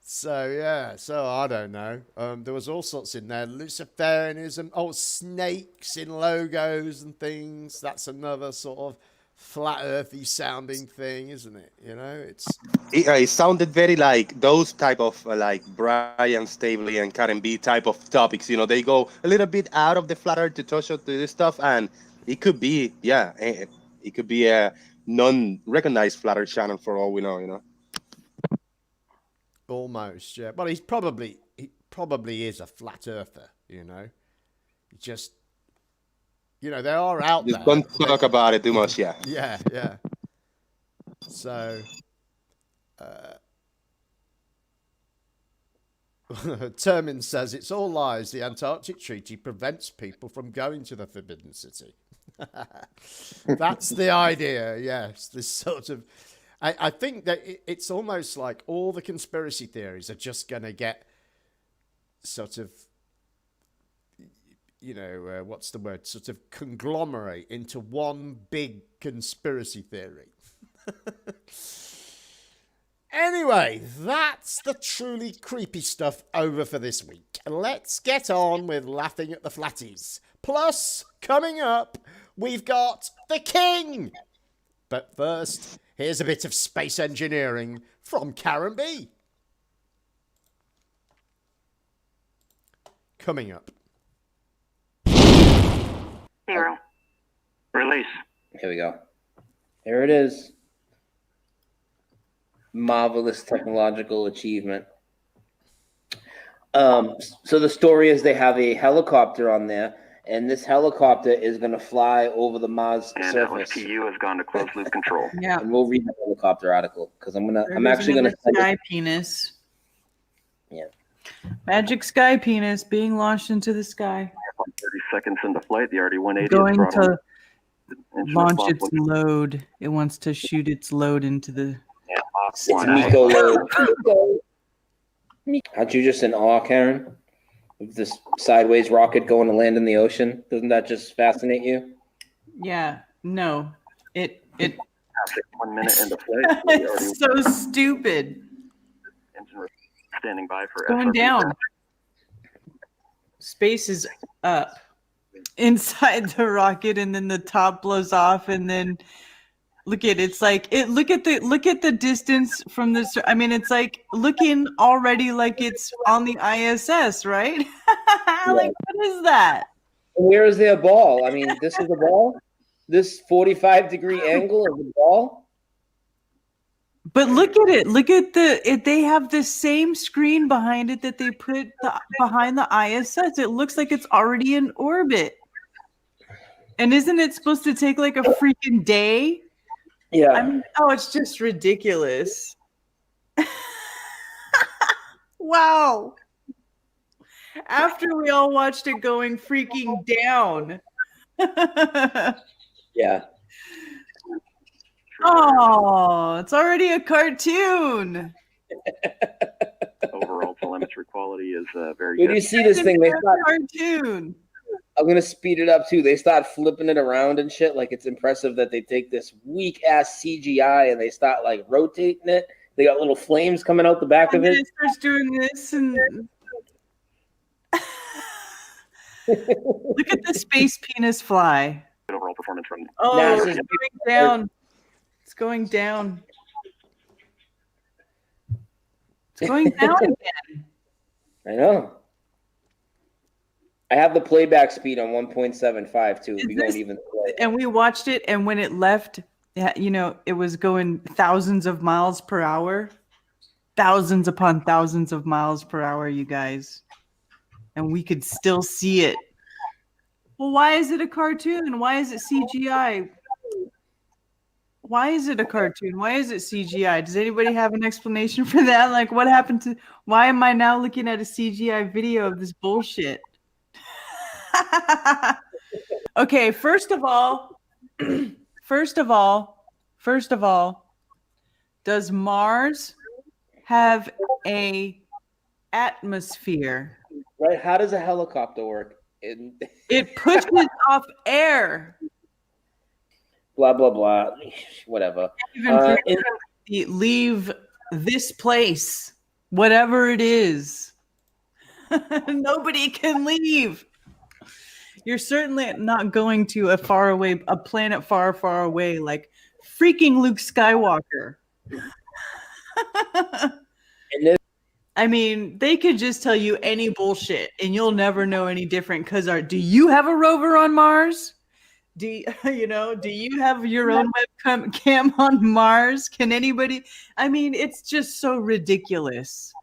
So I don't know. There was all sorts in there. Luciferianism, snakes in logos and things. That's another sort of flat earthy sounding thing, isn't it? You know, it sounded very like those type of like Brian Staveley and Karen B type of topics. You know, they go a little bit out of the flat earth to touch up to this stuff, and it could be, it could be a non-recognized flat earth channel for all we know. You know. Almost, yeah. Well, he probably is a flat earther, you know. Just, you know, they are out there. Don't talk about it too much, yeah. Yeah. So, Termin says it's all lies. The Antarctic Treaty prevents people from going to the Forbidden City. That's the idea, yes. This sort of... I think that it's almost like all the conspiracy theories are just going to get sort of, you know, what's the word? Sort of conglomerate into one big conspiracy theory. Anyway, that's the truly creepy stuff over for this week. Let's get on with laughing at the flatties. Plus, coming up, we've got the King. But first, here's a bit of space engineering from Karen B. Coming up. 0. Release. Here we go. Here it is. Marvelous technological achievement. So the story is they have a helicopter on there, and this helicopter is going to fly over the Mars surface. PU has gone to closed loop control. Yeah. And we'll read the helicopter article because I'm actually going to sky penis. Yeah. Magic sky penis being launched into the sky. 30 seconds into flight, the RD-180 going to launch its load. It wants to shoot its load into the sky. Aren't you just in awe, Karen? Of this sideways rocket going to land in the ocean? Doesn't that just fascinate you? Yeah, no. It 1 minute into flight. It's so stupid. Engine standing by for going down. Space is up inside the rocket, and then the top blows off, and then look at it's like it. Look at the distance from this. I mean, it's like looking already like it's on the ISS, right? Like, what is that? Where is their ball? I mean, this is the ball. This 45-degree angle of the ball. But look at it. Look at they have the same screen behind it that they put behind the ISS. It looks like it's already in orbit. And isn't it supposed to take like a freaking day? Yeah. I mean, it's just ridiculous. Wow. After we all watched it going freaking down. Yeah. Oh, it's already a cartoon. Overall telemetry quality is very When good. you see this thing, they start, cartoon. I'm gonna speed it up too. They start flipping it around and shit. Like, it's impressive that they take this weak ass CGI and they start like rotating it. They got little flames coming out the back of And then it. it starts doing this and look at the space penis fly. Overall performance from. Oh, NASA's it's going down. It's going down. It's going down again. I know. I have the playback speed on 1.75 too. If you don't even play. And we watched it, and when it left, you know, it was going thousands of miles per hour. Thousands upon thousands of miles per hour, you guys. And we could still see it. Well, why is it a cartoon? Why is it CGI? Why is it a cartoon? Why is it CGI? Does anybody have an explanation for that? Like, what happened to... Why am I now looking at a CGI video of this bullshit? Okay, first of all, does Mars have a atmosphere? Right? How does a helicopter work? It pushes off air. Blah blah blah. Whatever. Leave this place, whatever it is. Nobody can leave. You're certainly not going to a planet far, far away, like freaking Luke Skywalker. I mean, they could just tell you any bullshit and you'll never know any different. Because do you have a rover on Mars? Do you have your own webcam on Mars? Can anybody? I mean, it's just so ridiculous.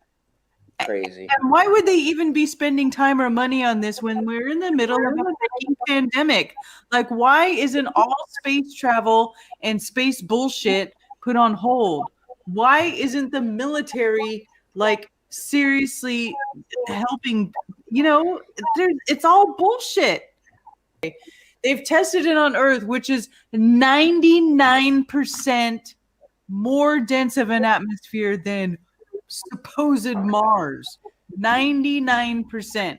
Crazy. And why would they even be spending time or money on this when we're in the middle of a freaking pandemic? Like, why isn't all space travel and space bullshit put on hold? Why isn't the military, like, seriously helping? You know, it's all bullshit. They've tested it on Earth, which is 99% more dense of an atmosphere than supposed Mars. 99%.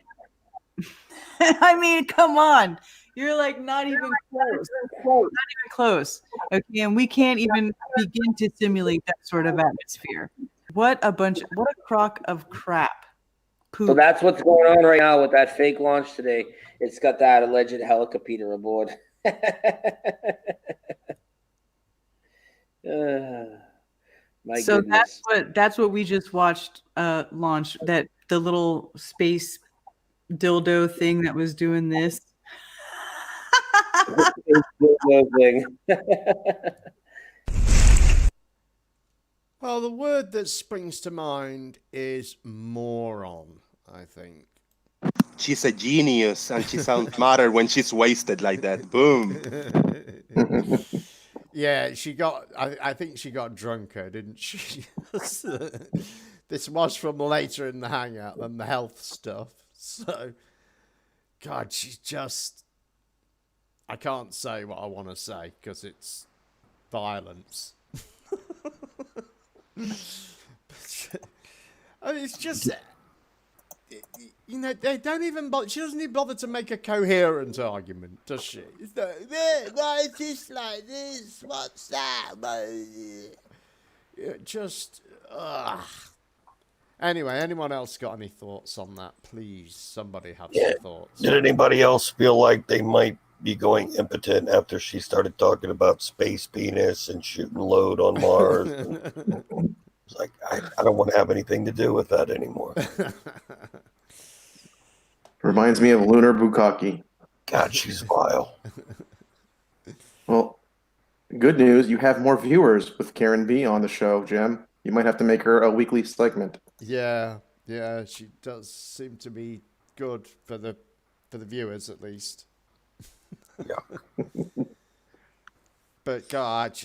I mean, come on. You're like not even close. Not even close. Okay, and we can't even begin to simulate that sort of atmosphere. What a crock of crap. Poop. So that's what's going on right now with that fake launch today. It's got that alleged helicopter aboard. My so goodness. that's what we just watched launch, that the little space dildo thing that was doing this. Well, the word that springs to mind is moron, I think. She's a genius and she sounds smarter when she's wasted like that. Boom. Yeah, I think she got drunker, didn't she? This was from later in the hangout than the health stuff. So, God, she's just... I can't say what I want to say because it's violence. I mean, it's just... You know, they don't even bother. She doesn't even bother to make a coherent argument, does she? It's like, why is this like this? What's that? Just, Anyway, anyone else got any thoughts on that? Please, somebody have some thoughts. Did anybody else feel like they might be going impotent after she started talking about space penis and shooting load on Mars? It's like, I don't want to have anything to do with that anymore. Reminds me of Lunar Bukkake. God, she's vile. Well, good news. You have more viewers with Karen B on the show, Jim. You might have to make her a weekly segment. Yeah, she does seem to be good for the viewers at least. Yeah. But God,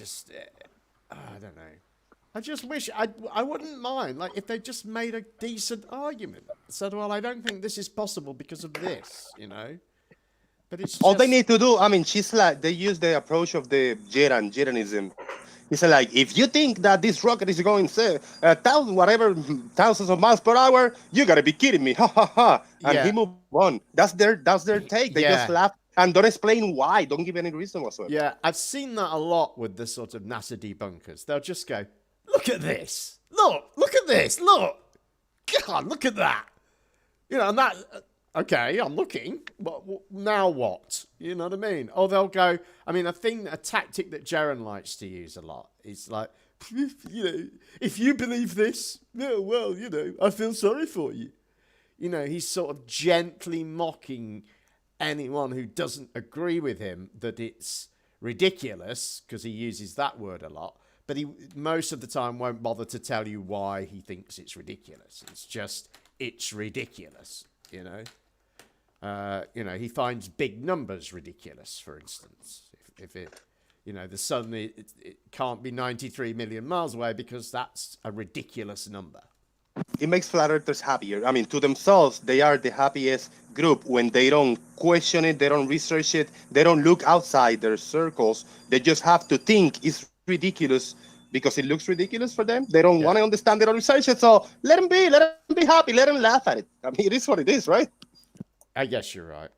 I don't know. I just wish I wouldn't mind like if they just made a decent argument. Said, well, I don't think this is possible because of this, you know. But it's all they just- need to do. I mean, she's like they use the approach of the Jeranism. It's like if you think that this rocket is going thousands of miles per hour, you gotta be kidding me, ha ha ha! And Yeah. he moved on. That's their take. They just Yeah. laugh and don't explain why. Don't give any reason whatsoever. Yeah, I've seen that a lot with the sort of NASA debunkers. They'll just go, look at this. Look at this. Look. God, look at that. You know, and that, okay, I'm looking, but now what? You know what I mean? Or they'll go, I mean, a tactic that Jaron likes to use a lot is like, you know, if you believe this, well, you know, I feel sorry for you. You know, he's sort of gently mocking anyone who doesn't agree with him that it's ridiculous, because he uses that word a lot, but he most of the time won't bother to tell you why he thinks it's ridiculous. It's just, it's ridiculous, you know. You know, he finds big numbers ridiculous, for instance. If it, you know, the sun, it can't be 93 million miles away because that's a ridiculous number. It makes flat earthers happier. I mean, to themselves, they are the happiest group when they don't question it, they don't research it, they don't look outside their circles. They just have to think it's ridiculous because it looks ridiculous for them. They don't want to understand, they don't research it. So let them be happy, let them laugh at it. I mean, it is what it is, right? I guess you're right.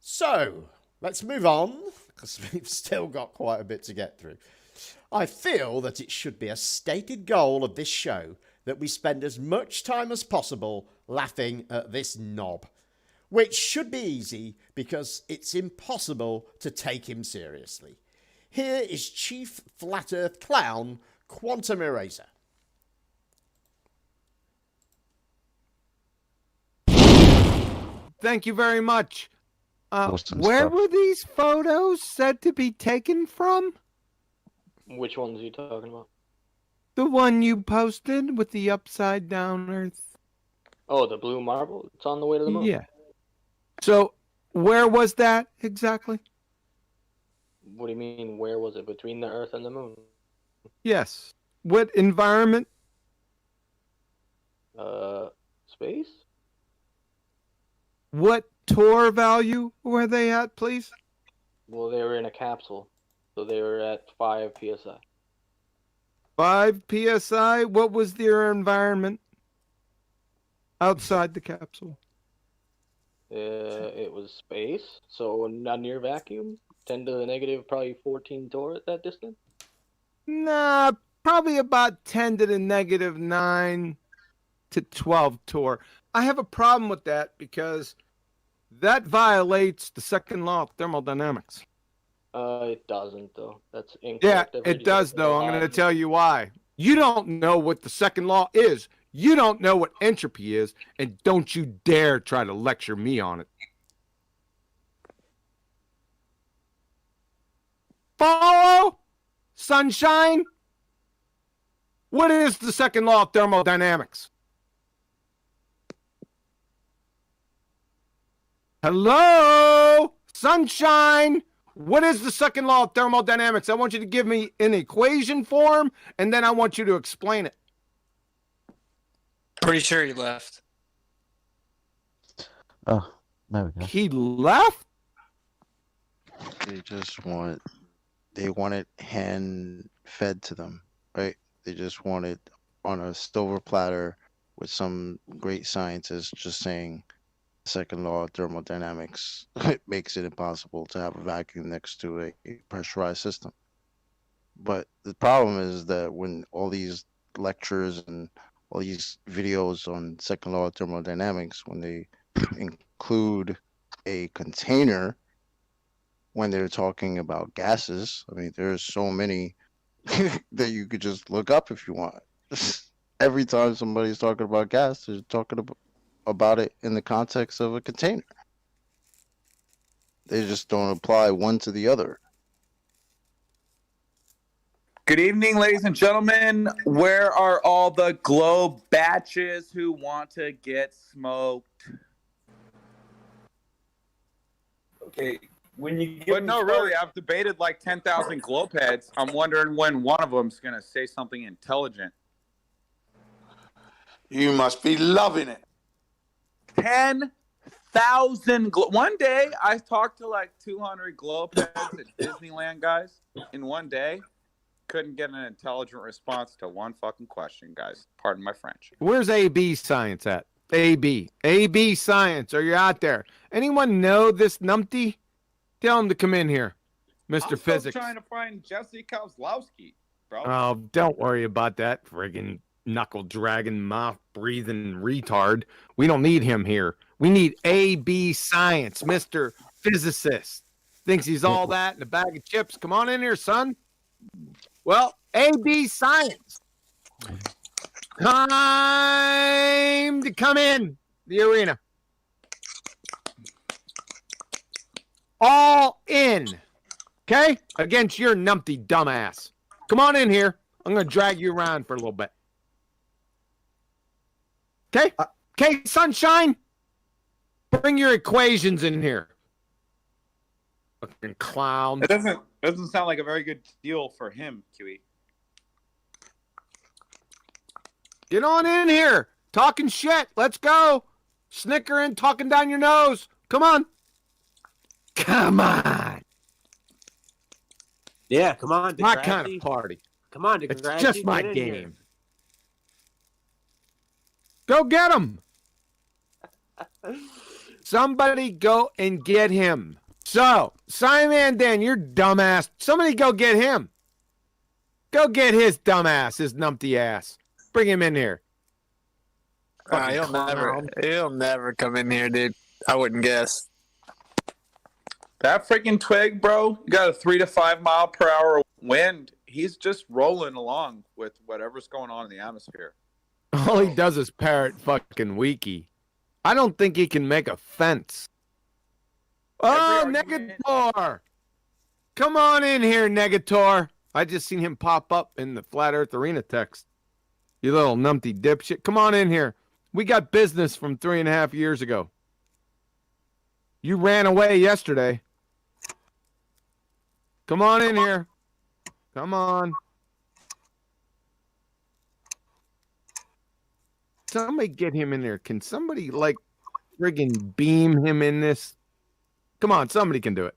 So let's move on, because we've still got quite a bit to get through. I feel that it should be a stated goal of this show that we spend as much time as possible laughing at this knob, which should be easy because it's impossible to take him seriously. Here is Chief Flat Earth Clown, Quantum Eraser. Thank you very much. Awesome Where stuff. were these photos said to be taken from? Which ones are you talking about? The one you posted with the upside down Earth. Oh, the blue marble? It's on the way to the moon. Yeah. So, where was that exactly? What do you mean, where was it? Between the Earth and the moon? Yes. What environment? Space? What tour value were they at, please? Well, they were in a capsule. So they were at 5 psi. 5 psi? What was their environment outside the capsule? It was space, so not near vacuum. 10 to the negative, probably 14 torr at that distance. Nah, probably about 10 to the negative 9 to 12 torr. I have a problem with that because that violates the second law of thermodynamics. It doesn't, though. That's Yeah, incorrect. it does, though. I'm going to tell you why. You don't know what the second law is. You don't know what entropy is, and don't you dare try to lecture me on it. Follow? Sunshine? What is the second law of thermodynamics? Hello? Sunshine? What is the second law of thermodynamics? I want you to give me an equation form, and then I want you to explain it. Pretty sure he left. Oh, there we go. He left? They want it hand fed to them, right? They just want it on a silver platter with some great scientist just saying the second law of thermodynamics it makes it impossible to have a vacuum next to a pressurized system. But the problem is that when all these lectures and all these videos on second law of thermodynamics, when they include a container when they're talking about gases, I mean, there's so many that you could just look up if you want. Every time somebody's talking about gas, they're talking about it in the context of a container. They just don't apply one to the other. Good evening, ladies and gentlemen. Where are all the globe batches who want to get smoked? Okay, when you get But no, really, I've debated like 10,000 globe heads. I'm wondering when one of them's going to say something intelligent. You must be loving it. 10,000. One day, I talked to like 200 globe heads at Disneyland, guys, in one day. Couldn't get an intelligent response to one fucking question, guys. Pardon my French. Where's AB Science at? AB Science, are you out there? Anyone know this numpty? Tell him to come in here, Mr. I'm Physics. still trying to find Jesse Kozlowski, bro. Oh, don't worry about that friggin' knuckle dragging, mouth breathing retard. We don't need him here. We need AB Science, Mr. Physicist. Thinks he's all that in a bag of chips. Come on in here, son. Well, AB Science. Time to come in the arena. All in. Okay? Against your numpty dumbass. Come on in here. I'm going to drag you around for a little bit. Okay? Okay, sunshine? Bring your equations in here. Fucking clown. It doesn't sound like a very good deal for him, QE. Get on in here. Talking shit. Let's go. Snickering, talking down your nose. Come on. Come on. Yeah, come on. My kind of party. Come on, It's Degrassi, just my get in game. here. Go get him. Somebody go and get him. So, Simon Dan, you're dumbass. Somebody go get him. Go get his dumbass, his numpty ass. Bring him in here. He'll never come in here, dude. I wouldn't guess. That freaking twig, bro, you got a 3 to 5 mile per hour wind. He's just rolling along with whatever's going on in the atmosphere. All he does is parrot fucking wiki. I don't think he can make a fence. Oh, Negator! Come on in here, Negator. I just seen him pop up in the Flat Earth Arena text. You little numpty dipshit. Come on in here. We got business from 3.5 years ago. You ran away yesterday. Come on in here. Come on. Somebody get him in there. Can somebody, like, friggin' beam him in this? Come on, somebody can do it.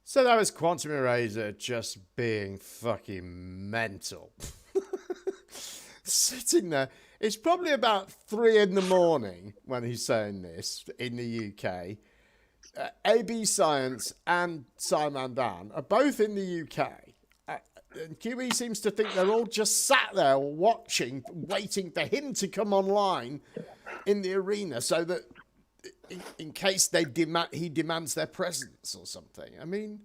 So that was Quantum Eraser just being fucking mental. Sitting there. It's probably about 3 in the morning when he's saying this in the UK. AB Science and Simon Dan are both in the UK. And QE seems to think they're all just sat there watching, waiting for him to come online in the arena so that in case he demands their presence or something. I mean,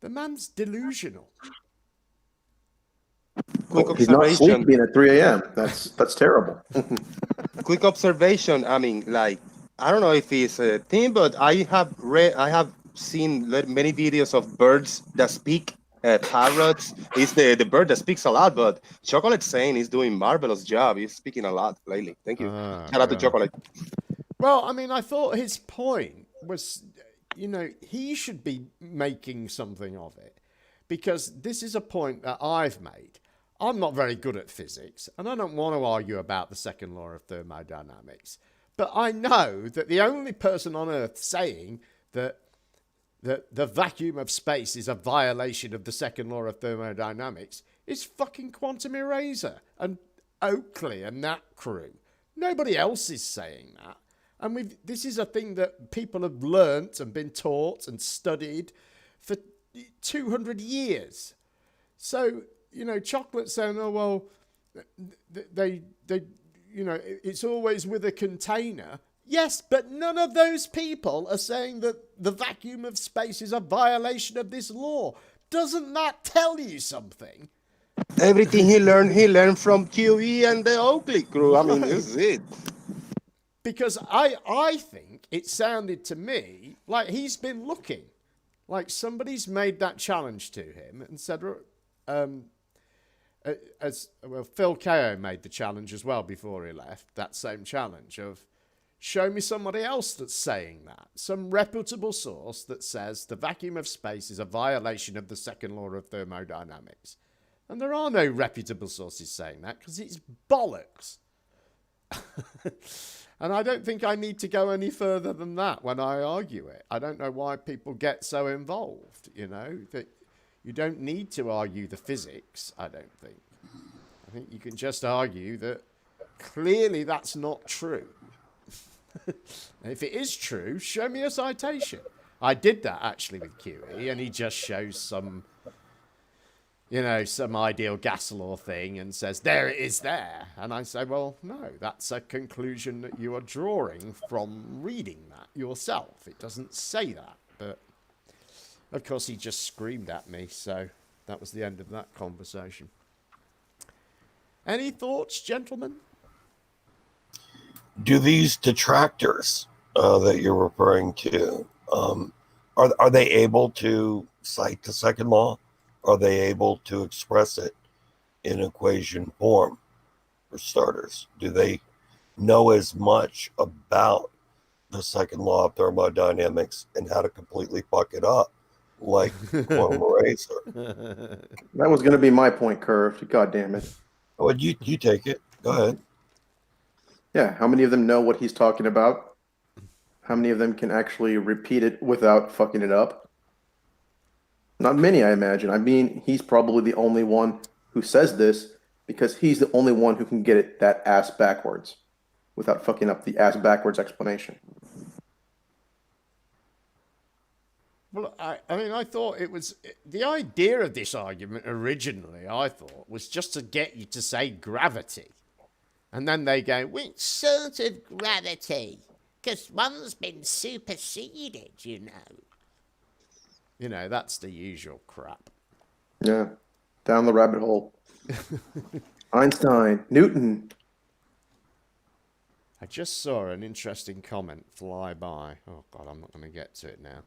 the man's delusional. He's not sleeping at 3 a.m. That's terrible. Quick observation. I mean, like, I don't know if it's a thing, but I have seen many videos of birds that speak. Parrots. He's the bird that speaks a lot, but Chocolate's saying he's doing marvelous job. He's speaking a lot lately. Thank you. Shout out to Chocolate. Well, I mean, I thought his point was, he should be making something of it, because this is a point that I've made. I'm not very good at physics, and I don't want to argue about the second law of thermodynamics, but I know that the only person on Earth saying that the vacuum of space is a violation of the second law of thermodynamics is fucking Quantum Eraser and Oakley and that crew. Nobody else is saying that. And this is a thing that people have learnt and been taught and studied for 200 years. So, Chocolate saying, oh, well, it's always with a container. Yes, but none of those people are saying that the vacuum of space is a violation of this law. Doesn't that tell you something? Everything he learned from QE and the Oakley crew. I mean, this is it. Because I think it sounded to me like he's been looking. Like somebody's made that challenge to him and said, Phil Ko made the challenge as well before he left, that same challenge of, Show me somebody else that's saying that. Some reputable source that says the vacuum of space is a violation of the second law of thermodynamics. And there are no reputable sources saying that because it's bollocks. And I don't think I need to go any further than that when I argue it. I don't know why people get so involved, you know, that you don't need to argue the physics, I don't think. I think you can just argue that clearly that's not true. If it is true, show me a citation. I did that actually with QE, and he just shows some, you know, some ideal gas law thing and says, there it is there. And I say, well, no, that's a conclusion that you are drawing from reading that yourself. It doesn't say that. But, of course, he just screamed at me, so that was the end of that conversation. Any thoughts, gentlemen? Do these detractors that you're referring to, are they able to cite the second law? Are they able to express it in equation form, for starters? Do they know as much about the second law of thermodynamics and how to completely fuck it up like quantum eraser? That was going to be my point, Curved. God damn it. Oh, you take it. Go ahead. Yeah, how many of them know what he's talking about? How many of them can actually repeat it without fucking it up? Not many, I imagine. I mean, he's probably the only one who says this because he's the only one who can get it that ass backwards without fucking up the ass backwards explanation. Well, I mean, I thought it was the idea of this argument originally, I thought, was just to get you to say gravity. And then they go, which sort of gravity? Because one's been superseded, you know. You know, that's the usual crap. Yeah, down the rabbit hole. Einstein, Newton. I just saw an interesting comment fly by. Oh, God, I'm not going to get to it now.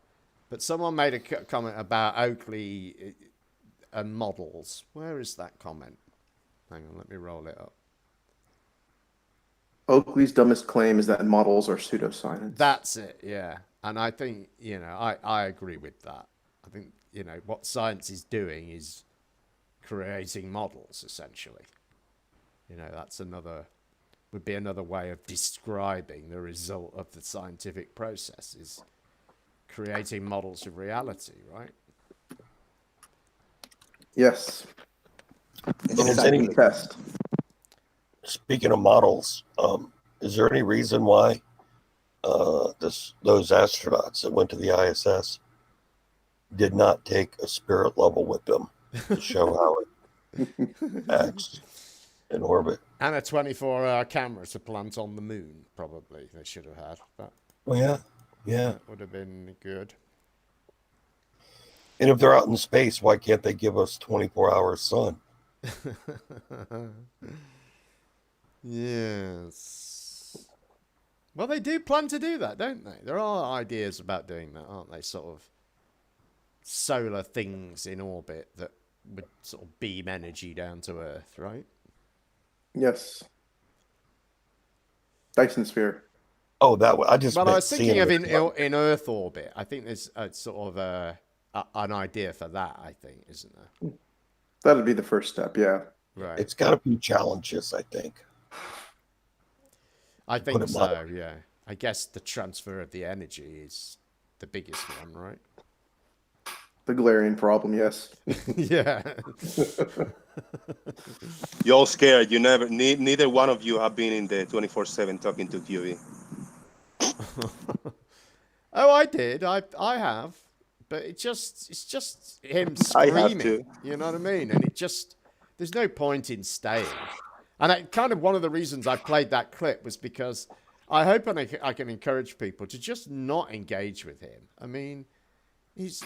But someone made a comment about Oakley and models. Where is that comment? Hang on, let me roll it up. Oakley's dumbest claim is that models are pseudoscience. That's it, yeah. And I think, you know, I agree with that. I think, you know, what science is doing is creating models, essentially. You know, would be another way of describing the result of the scientific process, is creating models of reality, right? Yes. Test. Speaking of models, is there any reason why those astronauts that went to the ISS did not take a spirit level with them to show how it acts in orbit? And a 24-hour camera to plant on the moon, probably, they should have had. But well, yeah. That would have been good. And if they're out in space, why can't they give us 24-hour sun? Yes. Well, they do plan to do that, don't they? There are ideas about doing that, aren't they? Sort of solar things in orbit that would sort of beam energy down to Earth, right? Yes. Dyson sphere. Oh, that way. I was thinking of in Earth orbit. I think there's a sort of an idea for that, I think, isn't there? That'd be the first step, yeah. Right. It's got a few challenges, I think. I think so, yeah. I guess the transfer of the energy is the biggest one, right? The glaring problem, yes. Yeah. You're scared. You neither one of you have been in the 24/7 talking to QE. Oh, I did. I have. But it's just him screaming. I have to. You know what I mean? And there's no point in staying. And kind of one of the reasons I played that clip was because I hope I can encourage people to just not engage with him. I mean, he's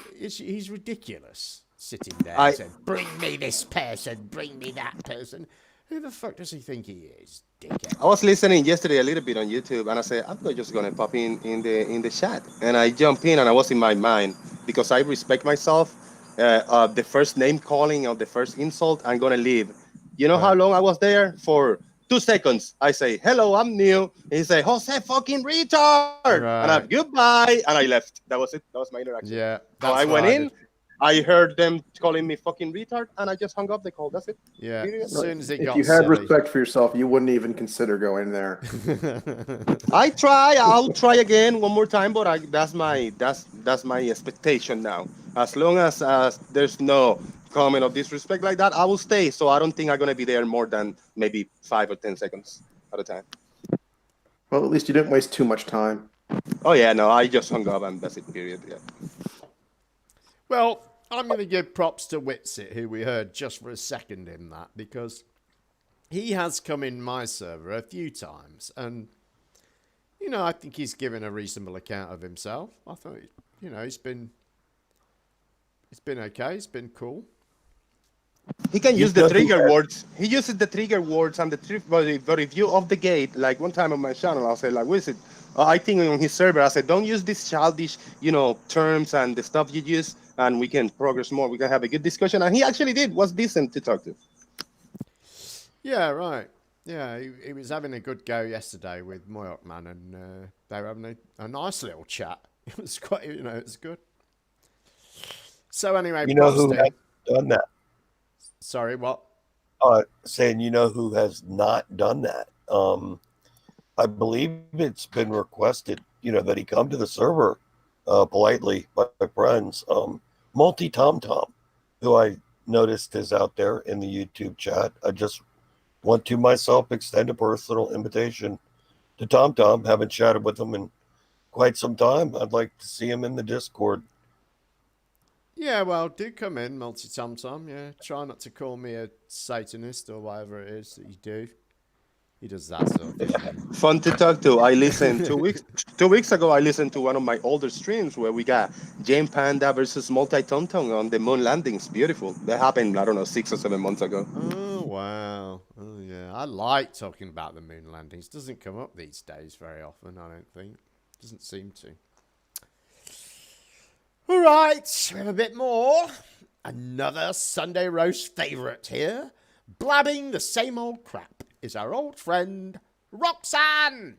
ridiculous sitting there saying, bring me this person, bring me that person. Who the fuck does he think he is, dickhead? I was listening yesterday a little bit on YouTube, and I said, I'm not just gonna pop in the chat. And I jump in, and I was in my mind because I respect myself. The first name calling or the first insult, I'm gonna leave. You know how long I was there? For 2 seconds. I say, hello, I'm new. He say, Jose fucking retard. And I'm goodbye. And I left. That was it. That was my interaction. Yeah. So I went in. I heard them calling me fucking retard, and I just hung up the call. That's it. Yeah. As soon as it If got you had silly. respect for yourself, you wouldn't even consider going there. I try. I'll try again one more time, but that's my expectation now. As long as there's no comment of disrespect like that, I will stay. So I don't think I'm gonna be there more than maybe 5 or 10 seconds at a time. Well, at least you didn't waste too much time. Oh yeah, no, I just hung up and that's it. Period. Yeah. Well, I'm going to give props to Witsit, who we heard just for a second in that, because he has come in my server a few times, and, you know, I think he's given a reasonable account of himself. I thought, you know, he's been okay, he's been cool. He can use the trigger words. He uses the trigger words and the review of the gate. Like one time on my channel, I'll say, like, what is it? I think on his server, I said, don't use these childish, you know, terms and the stuff you use, and we can progress more. We can have a good discussion. And he actually did. Was decent to talk to. Yeah, right. Yeah, he was having a good go yesterday with Moyok, and they were having a nice little chat. It was quite, you know, it was good. So anyway, you know who has done that? Sorry, what? Saying, you know who has not done that? I believe it's been requested, you know, that he come to the server politely by my friends. Multi Tom Tom, who I noticed is out there in the YouTube chat. I just want to myself extend a personal invitation to Tom Tom. Haven't chatted with him in quite some time. I'd like to see him in the Discord. Yeah, well, do come in, Multi Tom Tom. Yeah, try not to call me a Satanist or whatever it is that you do. He does that sort of thing. Fun to talk to. I listened 2 weeks ago. I listened to one of my older streams where we got Jane Panda versus Multi Tom Tom on the moon landings. Beautiful. That happened, I don't know, 6 or 7 months ago. Oh wow. Oh yeah. I like talking about the moon landings. Doesn't come up these days very often, I don't think. Doesn't seem to. All right, we have a bit more. Another Sunday roast favourite here. Blabbing the same old crap is our old friend Roxanne.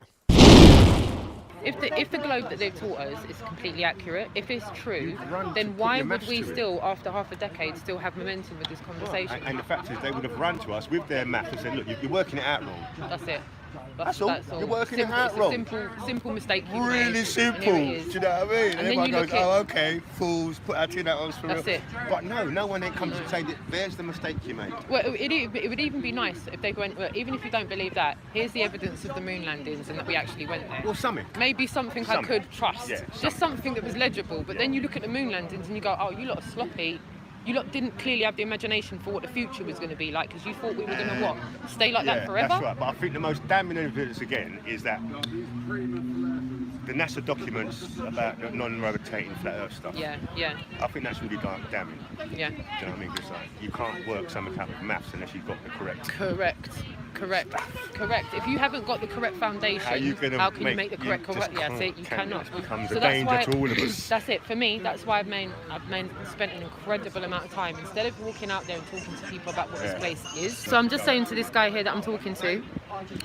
If the globe that they've taught us is completely accurate, if it's true, then why would we still, after half a decade, still have momentum with this conversation? And the fact is, they would have run to us with their math and said, look, you're working it out wrong. That's it. That's all. You're working it out wrong. Simple mistake. Really simple. Do you know what I mean? And everyone goes, oh, okay, fools, put our tin out on for real. That's it. But no one then comes and say, there's the mistake you made. Well, it would even be nice if they went, well, even if you don't believe that, here's the evidence of the moon landings and that we actually went there. Well, something. Maybe something I could trust. Yeah, just something that was legible. But then you look at the moon landings and you go, oh, you lot are sloppy. You lot didn't clearly have the imagination for what the future was going to be like, because you thought we were going to, stay like that forever? That's right, but I think the most damning evidence, again, is that the NASA documents about the non-rotating flat Earth stuff. Yeah. I think that's really damning. Yeah. Do you know what I mean? It's like, you can't work something out with maths unless you've got the correct. Correct. If you haven't got the correct foundation, how can you make the correct? Yeah, see, you cannot. It becomes a danger to all of us. That's it for me. That's why I've spent an incredible amount of time, instead of walking out there and talking to people about what this place is. So I'm just saying to this guy here that I'm talking to,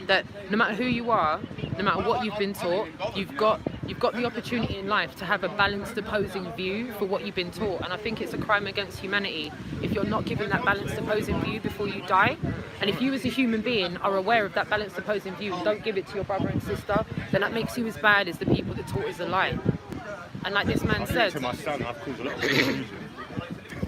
that no matter who you are, no matter what you've been taught, you've got the opportunity in life to have a balanced opposing view for what you've been taught. And I think it's a crime against humanity if you're not given that balanced opposing view before you die. And if you as a human being are aware of that balanced opposing view and don't give it to your brother and sister, then that makes you as bad as the people that taught us a lie. And like this man said, to my son, I've caused a lot of confusion.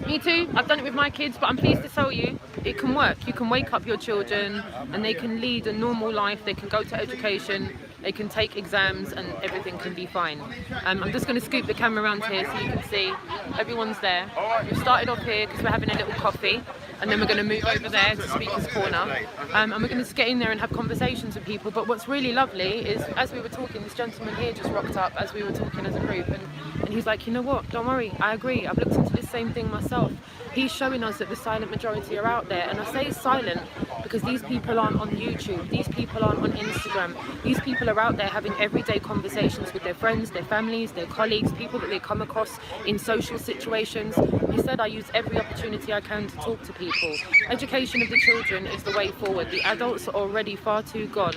Me too. I've done it with my kids, but I'm pleased to tell you it can work. You can wake up your children and they can lead a normal life. They can go to education, they can take exams, and everything can be fine. I'm just going to scoop the camera around here so you can see everyone's there. We've started off here because we're having a little coffee, and then we're going to move over there to Speaker's Corner, and we're going to get in there and have conversations with people. But what's really lovely is, as we were talking, this gentleman here just rocked up as we were talking as a group, and he's like, you know what, don't worry, I agree, I've looked into this same thing myself. He's showing us that the silent majority are out there, and I say silent because these people aren't on YouTube, these people aren't on Instagram, these people are out there having everyday conversations with their friends, their families, their colleagues, people that they come across in social situations. Instead, I use every opportunity I can to talk to people. Education of the children is the way forward. The adults are already far too gone.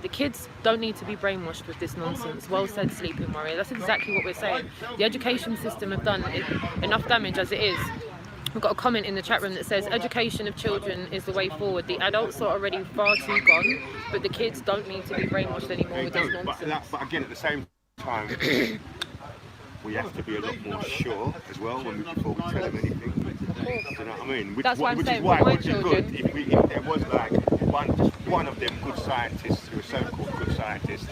The kids don't need to be brainwashed with this nonsense. Well said, Sleeping Warrior. That's exactly what we're saying. The education system have done enough damage as it is. We've got a comment in the chat room that says education of children is the way forward. The adults are already far too gone, but the kids don't need to be brainwashed anymore with this nonsense. But again, at the same time, we have to be a lot more sure as well before we tell them anything. You know what I mean? That's why I'm saying why for my it would be children. good if there was like one of them good scientists who are so-called good scientists.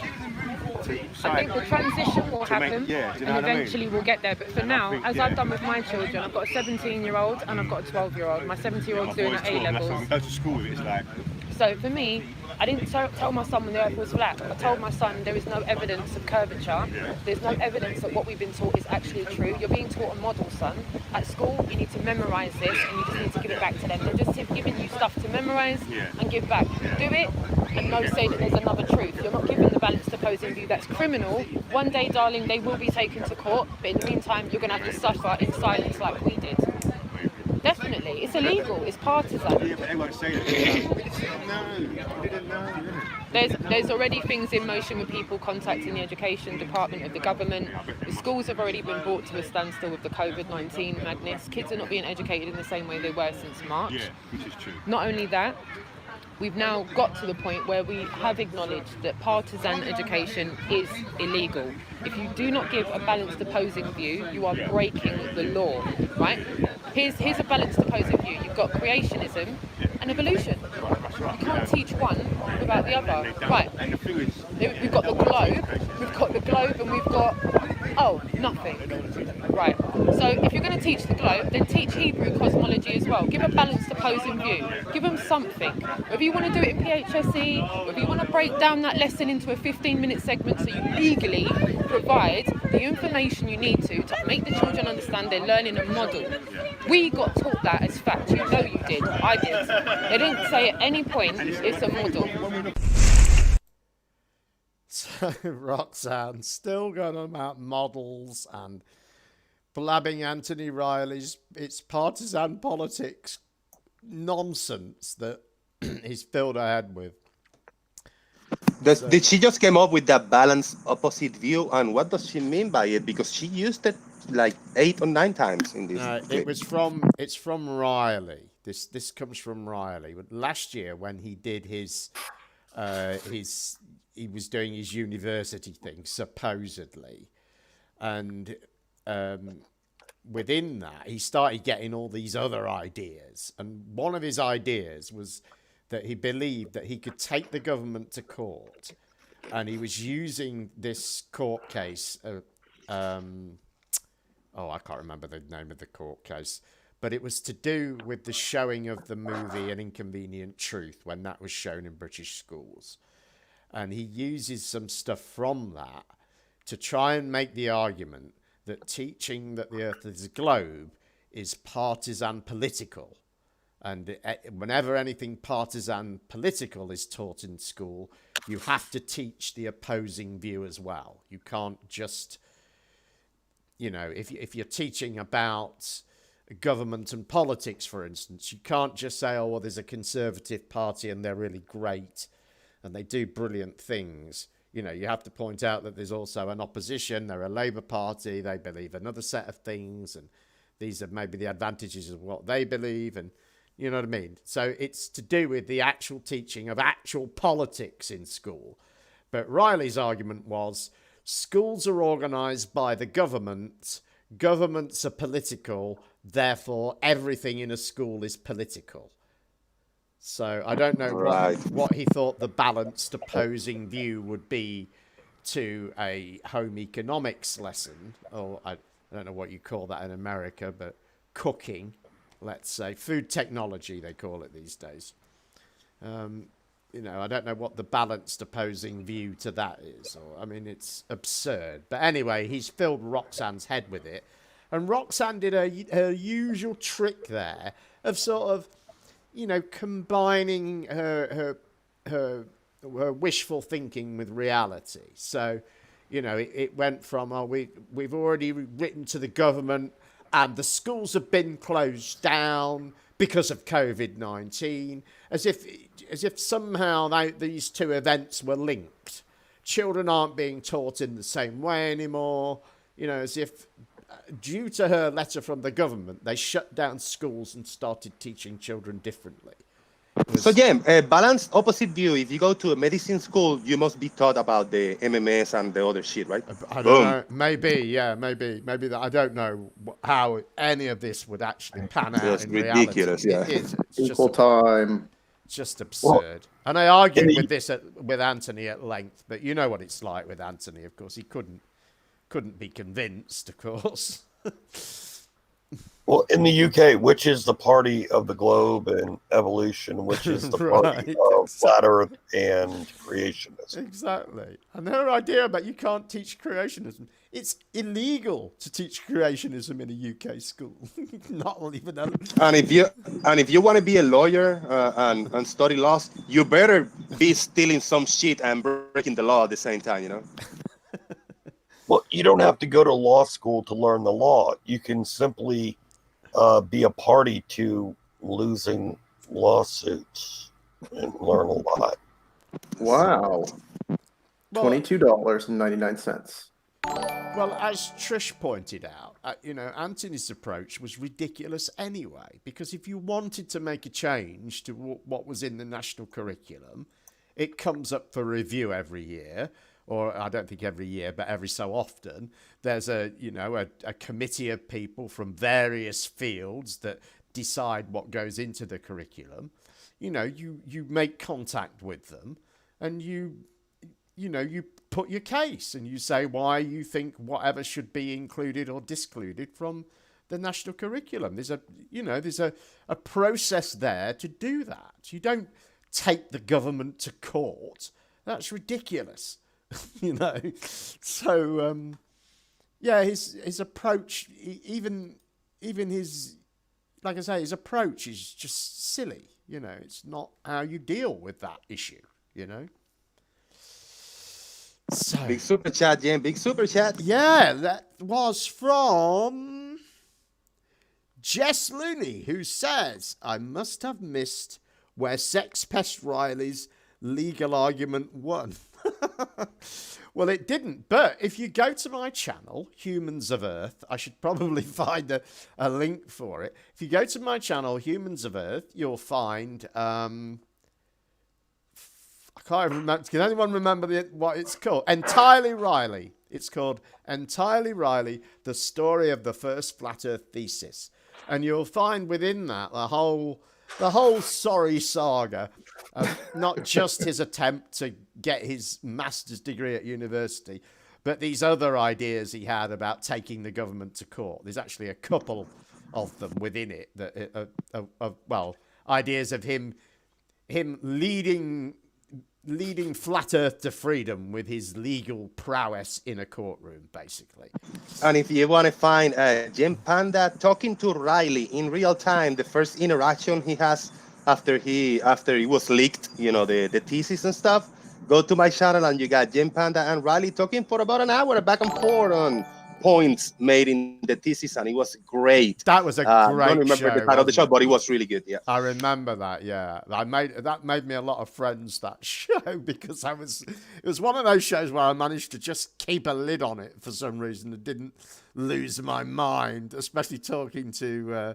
I think the transition will happen, and eventually we'll get there. But for now, as I've done with my children, I've got a 17-year-old and I've got a 12-year-old. My 17-year-old's doing at A-levels. When we go to school, it's like. So for me, I didn't tell my son when the earth was flat. I told my son there is no evidence of curvature. There's no evidence that what we've been taught is actually true. You're being taught a model, son. At school, you need to memorise this and you just need to give it back to them. They're just giving you stuff to memorise and give back. Do it and no say that there's another truth. You're not giving the balanced opposing view. That's criminal. One day, darling, they will be taken to court. But in the meantime, you're going to have to suffer in silence like we did. Definitely. It's illegal. It's partisan. Yeah, but they won't say that. No, you didn't know. There's already things in motion with people contacting the education department of the government. The schools have already been brought to a standstill with the COVID-19 madness. Kids are not being educated in the same way they were since March. Yeah, which is true. Not only that, we've now got to the point where we have acknowledged that partisan education is illegal. If you do not give a balanced opposing view, you are breaking the law, right? Here's a balanced opposing view. You've got creationism and evolution. You can't teach one without the other. Right. We've got the globe and we've got, nothing. Right. So if you're going to teach the globe, then teach Hebrew cosmology as well. Give a balanced opposing view. Give them something. Whether you want to do it in PHSE, whether you want to break down that lesson into a 15-minute segment so you legally provide the information you need to make the children understand they're learning a model. We got taught that as fact. You know you did. I did. They didn't say at any point it's a model. So Roxanne still going on about models and blabbing Anthony Riley's it's partisan politics nonsense that he's filled her head with. Did she just came up with that balanced opposite view, and what does she mean by it? Because she used it like 8 or 9 times in this. It's from Riley. This comes from Riley. But last year when he did he was doing his university thing supposedly, and within that he started getting all these other ideas, and one of his ideas was that he believed that he could take the government to court, and he was using this court case. I can't remember the name of the court case, but it was to do with the showing of the movie An Inconvenient Truth when that was shown in British schools. And he uses some stuff from that to try and make the argument that teaching that the Earth is a globe is partisan political. And whenever anything partisan political is taught in school, you have to teach the opposing view as well. You can't just, if you're teaching about government and politics, for instance, you can't just say, there's a Conservative Party and they're really great and they do brilliant things. You have to point out that there's also an opposition. They're a Labour Party. They believe another set of things, and these are maybe the advantages of what they believe, and you know what I mean? So it's to do with the actual teaching of actual politics in school. But Riley's argument was schools are organised by the government, governments are political, therefore everything in a school is political. So I don't know what he thought the balanced opposing view would be to a home economics lesson, or I don't know what you call that in America, but cooking. Let's say food technology, they call it these days. I don't know what the balanced opposing view to that is. It's absurd. But anyway, he's filled Roxanne's head with it. And Roxanne did her usual trick there of sort of, combining her wishful thinking with reality. So, it went from, we've already written to the government and the schools have been closed down because of COVID-19, as if somehow these two events were linked. Children aren't being taught in the same way anymore, as if due to her letter from the government, they shut down schools and started teaching children differently. So, balance opposite view. If you go to a medicine school, you must be taught about the MMS and the other shit, right? I don't know. Maybe that. I don't know how any of this would actually pan out Just in ridiculous, reality. yeah. It is. It's Equal time. Just absurd. And I argued with this with Anthony at length, but you know what it's like with Anthony. Of course, he couldn't be convinced. Of course. Well, in the UK, which is the party of the globe and evolution, which is the party of flat Earth and creationism. Exactly. And her idea about you can't teach creationism, it's illegal to teach creationism in a UK school. Not even. And if you want to be a lawyer and study laws, you better be stealing some shit and breaking the law at the same time, Well, you don't have to go to law school to learn the law. You can simply be a party to losing lawsuits and learn a lot. Wow. $22.99. Well, as Trish pointed out, Anthony's approach was ridiculous anyway, because if you wanted to make a change to what was in the national curriculum, it comes up for review every year. Or I don't think every year, but every so often, there's a committee of people from various fields that decide what goes into the curriculum. You make contact with them, and you put your case and you say why you think whatever should be included or discluded from the national curriculum. There's a process there to do that. You don't take the government to court. That's ridiculous. So his approach, even his, like I say, his approach is just silly. It's not how you deal with that issue. So big super chat, Jim. Big super chat. Yeah, that was from Jess Looney, who says, "I must have missed where Sex Pest Riley's legal argument won." Well, it didn't, but if you go to my channel, Humans of Earth, I should probably find a link for it. If you go to my channel, Humans of Earth, you'll find, I can't remember, can anyone remember what it's called? Entirely Riley. It's called Entirely Riley, The Story of the First Flat Earth Thesis. And you'll find within that the whole sorry saga of not just his attempt to get his master's degree at university, but these other ideas he had about taking the government to court. There's actually a couple of them within it that, ideas of him leading flat Earth to freedom with his legal prowess in a courtroom, basically. And if you want to find Jim Panda talking to Riley in real time, the first interaction he has after it was leaked, the thesis and stuff, go to my channel and you got Jim Panda and Riley talking for about an hour back and forth on points made in the thesis, and it was great. That was a great show. I don't remember show, the title of the show, but it was really good. Yeah, I remember that. Yeah, that made me a lot of friends, that show, because it was one of those shows where I managed to just keep a lid on it for some reason. and didn't lose my mind, especially talking to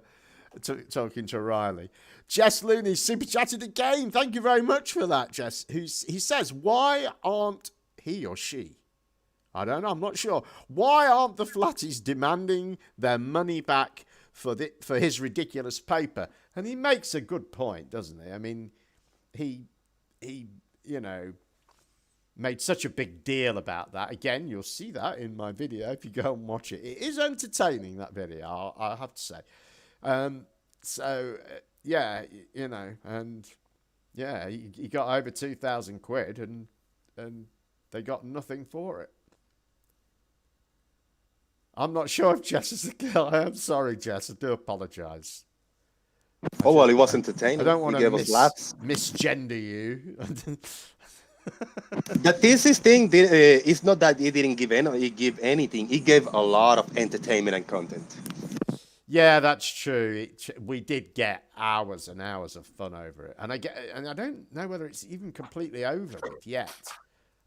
Riley. Jess Looney super chatted again. Thank you very much for that, Jess. He says, why aren't he or she? I don't know. I'm not sure. Why aren't the flatties demanding their money back for his ridiculous paper? And he makes a good point, doesn't he? I mean, he made such a big deal about that. Again, you'll see that in my video if you go and watch it. It is entertaining, that video, I have to say. He got over 2,000 quid and they got nothing for it. I'm not sure if Jess is a girl. I'm sorry, Jess. I do apologise. Oh, well, it was entertaining. I don't want He gave us laughs. misgender you. The thesis thing is not that he didn't give anything. He gave a lot of entertainment and content. Yeah, that's true. We did get hours and hours of fun over it, and I don't know whether it's even completely over with yet.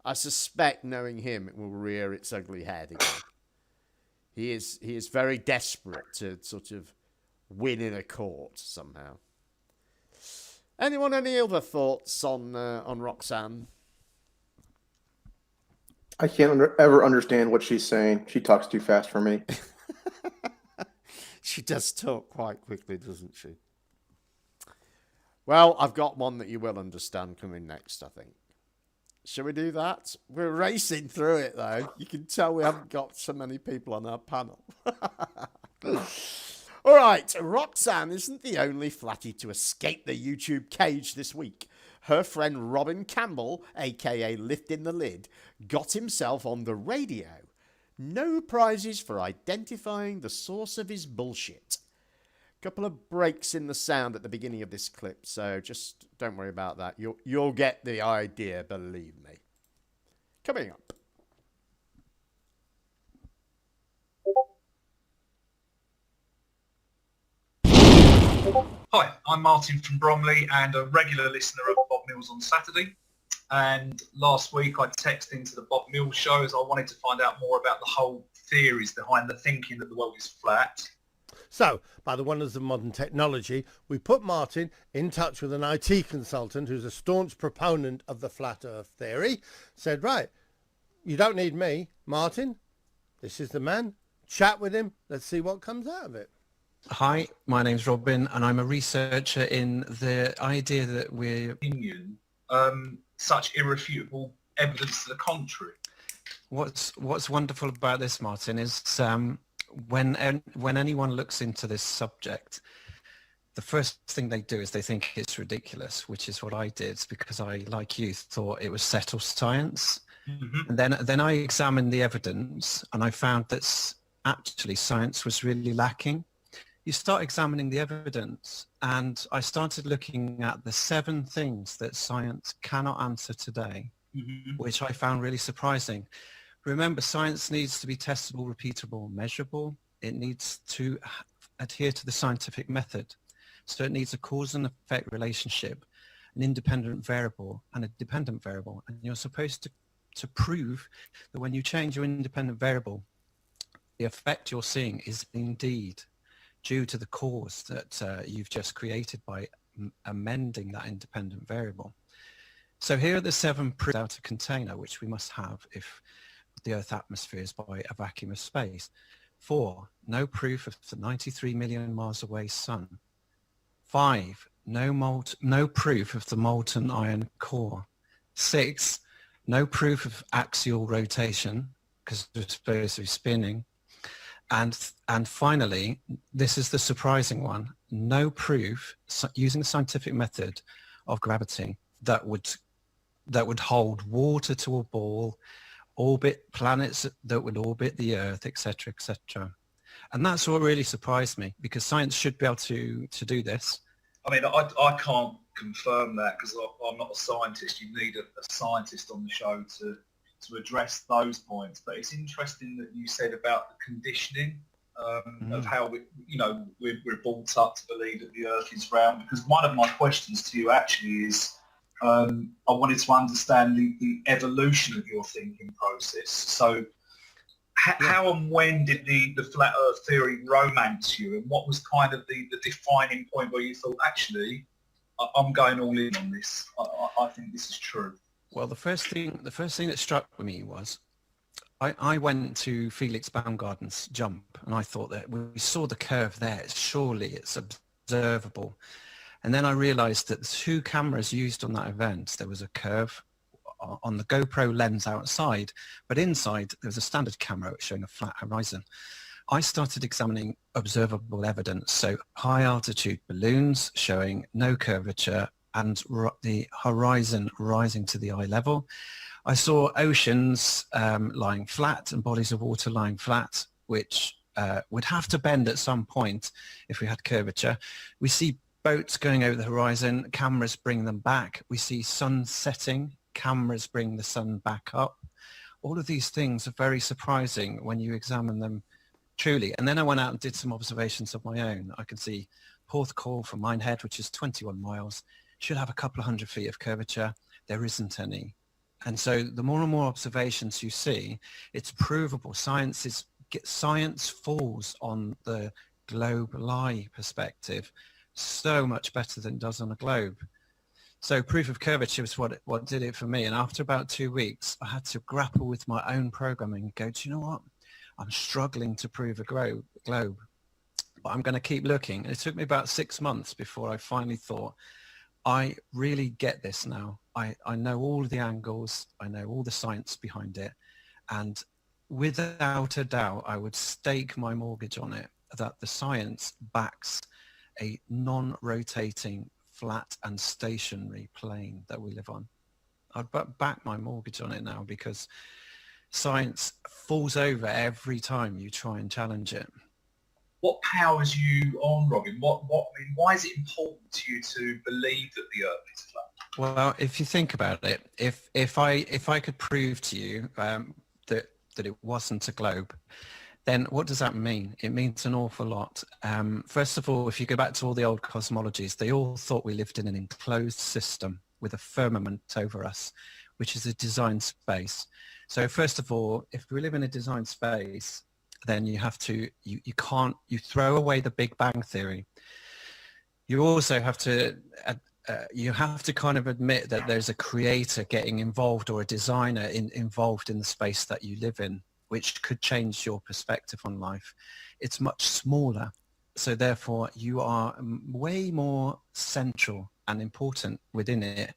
I suspect, knowing him, it will rear its ugly head again. He is very desperate to sort of win in a court somehow. Anyone any other thoughts on Roxanne? I can't ever understand what she's saying. She talks too fast for me. She does talk quite quickly, doesn't she? Well, I've got one that you will understand coming next, I think. Shall we do that? We're racing through it, though. You can tell we haven't got so many people on our panel. All right, Roxanne isn't the only flatty to escape the YouTube cage this week. Her friend Robin Campbell, a.k.a. Lifting the Lid, got himself on the radio. No prizes for identifying the source of his bullshit. Couple of breaks in the sound at the beginning of this clip, so just don't worry about that. You'll get the idea, believe me. Coming up. Hi, I'm Martin from Bromley and a regular listener of Bob Mills on Saturday. And last week I texted into the Bob Mills show as I wanted to find out more about the whole theories behind the thinking that the world is flat. So, by the wonders of modern technology, we put Martin in touch with an IT consultant who's a staunch proponent of the flat earth theory. Said, right, you don't need me, Martin. This is the man. Chat with him. Let's see what comes out of it. Hi, my name's Robin, and I'm a researcher in the idea that we're... Opinion, such irrefutable evidence to the contrary. What's wonderful about this, Martin, is when anyone looks into this subject, the first thing they do is they think it's ridiculous, which is what I did because I, like you, thought it was settled science. Mm-hmm. And then I examined the evidence and I found that actually science was really lacking. You start examining the evidence and I started looking at the 7 things that science cannot answer today, which I found really surprising. Remember, science needs to be testable, repeatable, measurable. It needs to adhere to the scientific method. So it needs a cause and effect relationship, an independent variable and a dependent variable. And you're supposed to prove that when you change your independent variable, the effect you're seeing is indeed due to the cause that you've just created by amending that independent variable. So here are the 7 proofs out a container, which we must have if the Earth atmosphere is by a vacuum of space. 4, no proof of the 93 million miles away sun. 5, no proof of the molten iron core. 6, no proof of axial rotation because it's supposed to be spinning. And finally, this is the surprising one, no proof using the scientific method of gravity that would hold water to a ball, orbit planets that would orbit the Earth, etc., etc. And that's what really surprised me, because science should be able to do this. I mean, I can't confirm that because I'm not a scientist. You need a scientist on the show to address those points. But it's interesting that you said about the conditioning of how we're brought up to believe that the Earth is round. Because one of my questions to you actually is, I wanted to understand the evolution of your thinking process. So how and when did the flat Earth theory romance you, and what was kind of the defining point where you thought, actually, I'm going all in on this. I think this is true. Well, the first thing that struck me was I went to Felix Baumgarten's Jump, and I thought that we saw the curve there. Surely it's observable. And then I realized that the 2 cameras used on that event, there was a curve on the GoPro lens outside, but inside there was a standard camera showing a flat horizon. I started examining observable evidence, so high altitude balloons showing no curvature and the horizon rising to the eye level. I saw oceans lying flat and bodies of water lying flat, which would have to bend at some point if we had curvature. We see boats going over the horizon, cameras bring them back. We see sun setting, cameras bring the sun back up. All of these things are very surprising when you examine them truly. And then I went out and did some observations of my own. I can see Porthcawl from Minehead, which is 21 miles, should have a couple of 100 feet of curvature. There isn't any. And so the more and more observations you see, it's provable. Science falls on the globe lie perspective so much better than it does on a globe. So proof of curvature was what did it for me. And after about 2 weeks, I had to grapple with my own programming and go, do you know what? I'm struggling to prove a globe, but I'm going to keep looking. And it took me about 6 months before I finally thought, I really get this now. I know all the angles. I know all the science behind it. And without a doubt, I would stake my mortgage on it that the science backs a non-rotating, flat and stationary plane that we live on. I'd back my mortgage on it now because science falls over every time you try and challenge it. What powers you on, Robin? I mean, why is it important to you to believe that the Earth is flat? Well, if you think about it, if I could prove to you that it wasn't a globe, then what does that mean? It means an awful lot. First of all, if you go back to all the old cosmologies, they all thought we lived in an enclosed system with a firmament over us, which is a designed space. So first of all, if we live in a designed space, then you have to, you throw away the Big Bang theory. You also have to, kind of admit that there's a creator getting involved or a designer involved in the space that you live in, which could change your perspective on life. It's much smaller. So therefore you are way more central and important within it.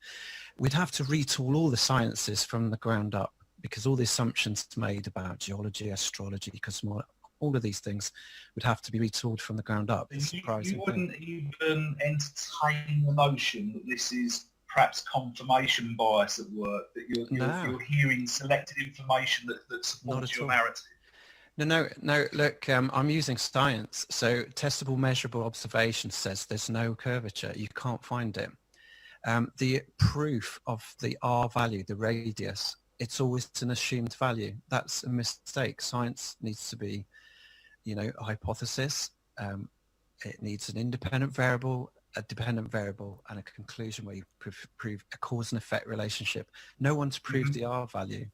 We'd have to retool all the sciences from the ground up, because all the assumptions made about geology, astrology, cosmology, all of these things would have to be retooled from the ground up. You wouldn't even entertain the notion that this is perhaps confirmation bias at work, that you're hearing selected information that supports your narrative? No, look, I'm using science. So testable, measurable observation says there's no curvature. You can't find it. The proof of the R value, the radius, it's always an assumed value. That's a mistake. Science needs to be, a hypothesis. It needs an independent variable, a dependent variable, and a conclusion where you prove a cause and effect relationship. No one's proved the R value.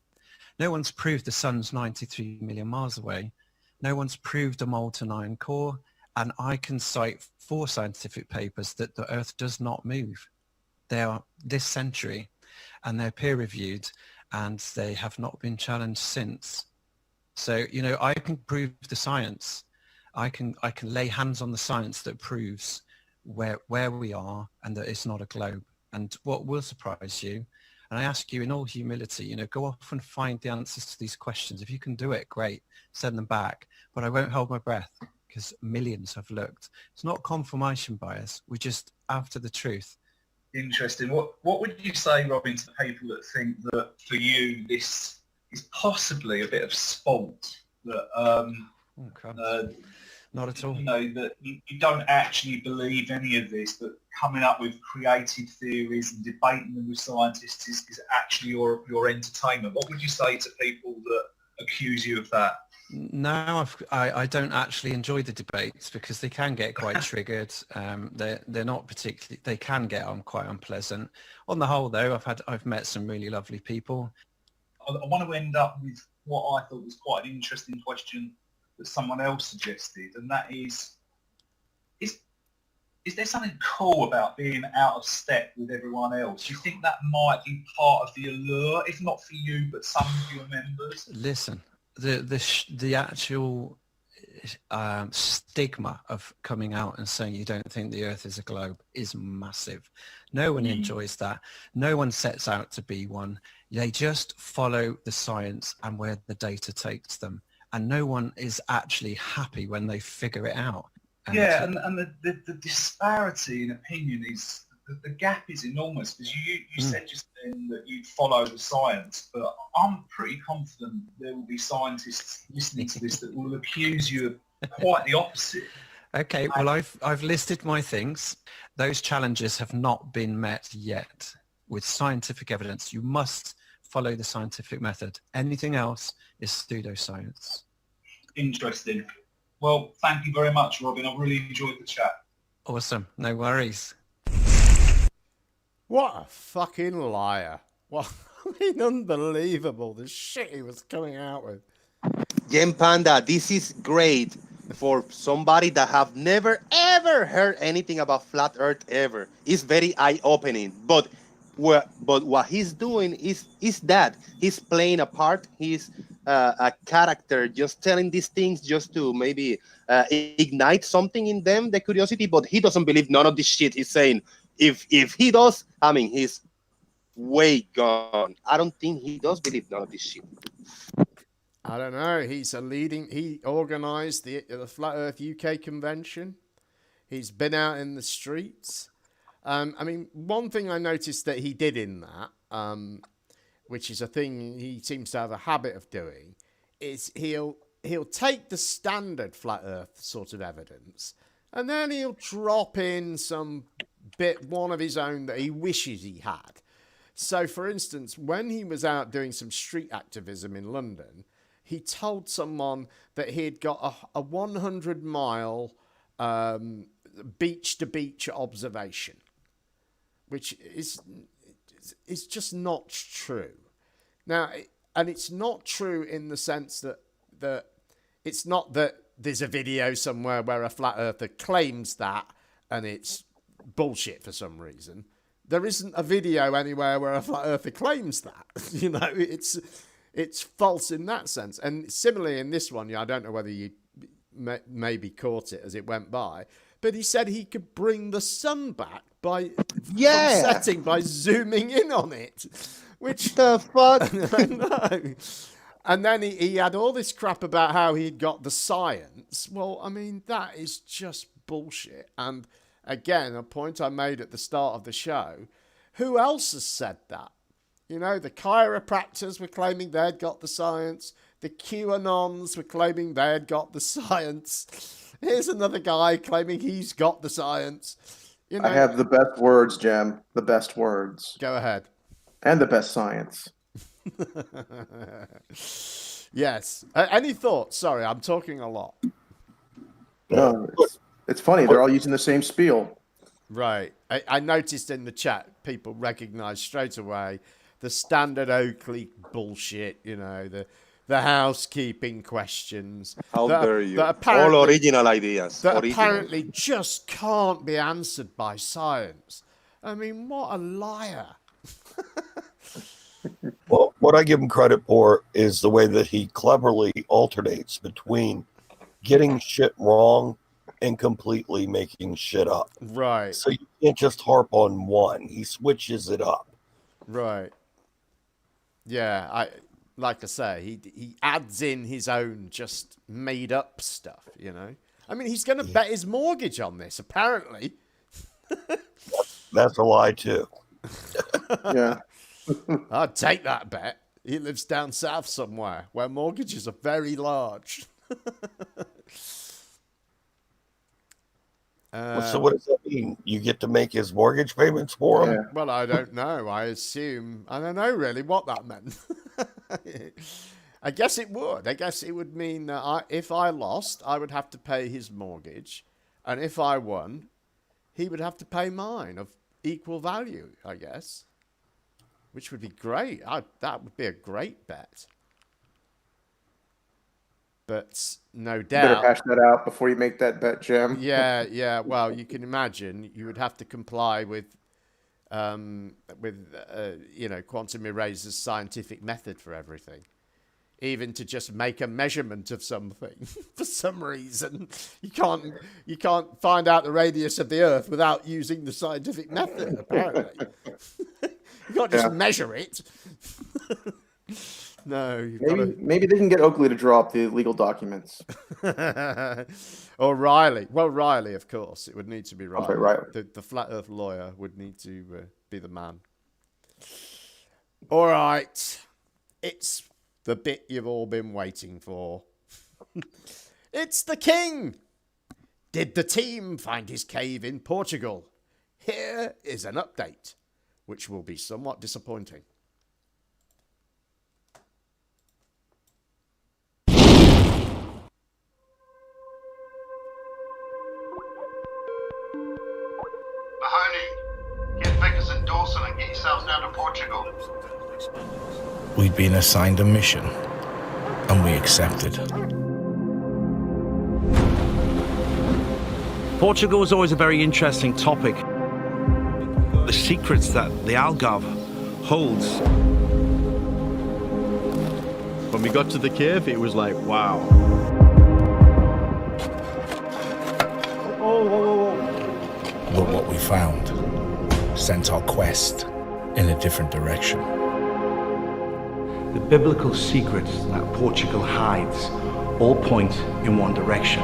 No one's proved the sun's 93 million miles away. No one's proved a molten iron core. And I can cite 4 scientific papers that the Earth does not move. They are this century and they're peer reviewed and they have not been challenged since. So, I can prove the science. I can lay hands on the science that proves where we are and that it's not a globe. And what will surprise you, and I ask you in all humility, go off and find the answers to these questions. If you can do it, great, send them back. But I won't hold my breath because millions have looked. It's not confirmation bias. We're just after the truth. Interesting. What would you say, Robin, to people that think that for you this is possibly a bit of sport? That not at all. That you don't actually believe any of this, but coming up with creative theories and debating them with scientists is actually your entertainment. What would you say to people that accuse you of that? No, I don't actually enjoy the debates because they can get quite triggered. They're not particularly. They can get quite unpleasant. On the whole, though, I've met some really lovely people. I want to end up with what I thought was quite an interesting question that someone else suggested, and that is there something cool about being out of step with everyone else? Do you think that might be part of the allure, if not for you, but some of your members? Listen. The actual stigma of coming out and saying you don't think the Earth is a globe is massive. No one enjoys that. No one sets out to be one. They just follow the science and where the data takes them. And no one is actually happy when they figure it out. And the disparity in opinion is the gap is enormous, because you said just then that you'd follow the science, but I'm pretty confident there will be scientists listening to this that will accuse you of quite the opposite. Okay, well, I've listed my things. Those challenges have not been met yet. With scientific evidence, you must follow the scientific method. Anything else is pseudoscience. Interesting. Well, thank you very much, Robin. I really enjoyed the chat. Awesome. No worries. What a fucking liar. What, I mean, unbelievable. The shit he was coming out with. Gem Panda, this is great for somebody that have never ever heard anything about flat Earth ever. It's very eye-opening. But what he's doing is that he's playing a part. He's a character, just telling these things just to maybe ignite something in them, the curiosity. But he doesn't believe none of this shit he's saying. If he does, I mean, he's way gone. I don't think he does believe none of this shit. I don't know. He organised the Flat Earth UK convention. He's been out in the streets. I mean, one thing I noticed that he did in that, which is a thing he seems to have a habit of doing, is he'll take the standard Flat Earth sort of evidence, and then he'll drop in one of his own that he wishes he had. So, for instance, when he was out doing some street activism in London, he told someone that he had got a 100-mile beach-to-beach observation, which is just not true. Now, and it's not true in the sense that it's not that there's a video somewhere where a flat earther claims that and it's bullshit for some reason. There isn't a video anywhere where a flat earther claims that. You know, it's false in that sense. And similarly in this one, I don't know whether you maybe caught it as it went by, but he said he could bring the sun back by setting, by zooming in on it. Which the fuck? I know. And then he had all this crap about how he'd got the science. Well, I mean, that is just bullshit. And again, a point I made at the start of the show, who else has said that? You know, the chiropractors were claiming they'd got the science. The QAnons were claiming they'd got the science. Here's another guy claiming he's got the science. You know, I have the best words, Jem. The best words. Go ahead. And the best science. Yes. Any thoughts? Sorry, I'm talking a lot. No, it's funny. They're all using the same spiel. Right. I noticed in the chat, people recognize straight away the standard Oakley bullshit, you know, the housekeeping questions. How dare you? All original ideas. That apparently just can't be answered by science. I mean, what a liar. Well, what I give him credit for is the way that he cleverly alternates between getting shit wrong and completely making shit up. Right. So you can't just harp on one. He switches it up. Right. Yeah, like I say, he adds in his own just made up stuff, you know. I mean, he's going to bet his mortgage on this, apparently. That's a lie too. Yeah. I'd take that bet. He lives down south somewhere where mortgages are very large. So what does that mean? You get to make his mortgage payments for him? Yeah. Well, I don't know. I don't know really what that meant. I guess it would. I guess it would mean that if I lost, I would have to pay his mortgage. And if I won, he would have to pay mine of equal value, I guess. Which would be great. That would be a great bet. But no doubt. You better hash that out before you make that bet, Jem. Yeah. Well, you can imagine you would have to comply with Quantum Eraser's scientific method for everything. Even to just make a measurement of something for some reason. You can't find out the radius of the Earth without using the scientific method, apparently. You can't just measure it. No, you've Maybe they can get Oakley to draw up the legal documents. Or Riley. Well, Riley, of course. It would need to be Riley. Okay, Riley. The flat Earth lawyer would need to be the man. All right. It's the bit you've all been waiting for. It's the king. Did the team find his cave in Portugal? Here is an update, which will be somewhat disappointing. Mahoney, get Vickers and Dawson and get yourselves down to Portugal. We'd been assigned a mission, and we accepted. Portugal was always a very interesting topic. The secrets that the Algarve holds. When we got to the cave, it was like, wow. But what we found sent our quest in a different direction. The biblical secrets that Portugal hides all point in one direction.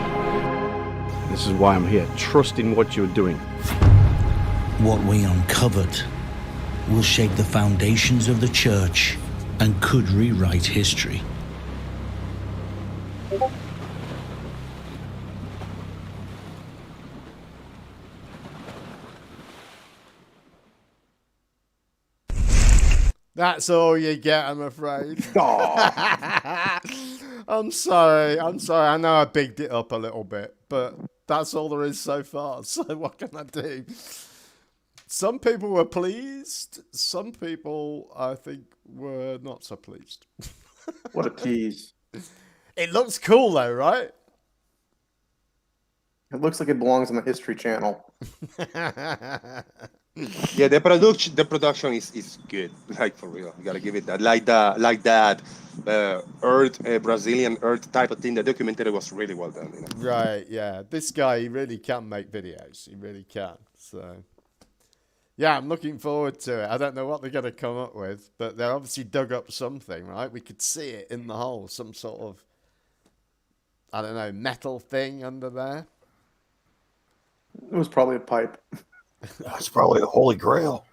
This is why I'm here, trusting what you're doing. What we uncovered will shape the foundations of the church and could rewrite history. That's all you get, I'm afraid. I'm sorry. I know I bigged it up a little bit, but that's all there is so far. So what can I do? Some people were pleased. Some people, I think, were not so pleased. What a tease. It looks cool, though, right? It looks like it belongs on the History Channel. Yeah, the production is good. Like, for real, you gotta give it that. Like that Brazilian Earth type of thing. The documentary was really well done. You know? Right, yeah. This guy, he really can make videos. He really can. So, yeah, I'm looking forward to it. I don't know what they're gonna come up with, but they're obviously dug up something, right? We could see it in the hole, some sort of, I don't know, metal thing under there. It was probably a pipe. That's probably the Holy Grail.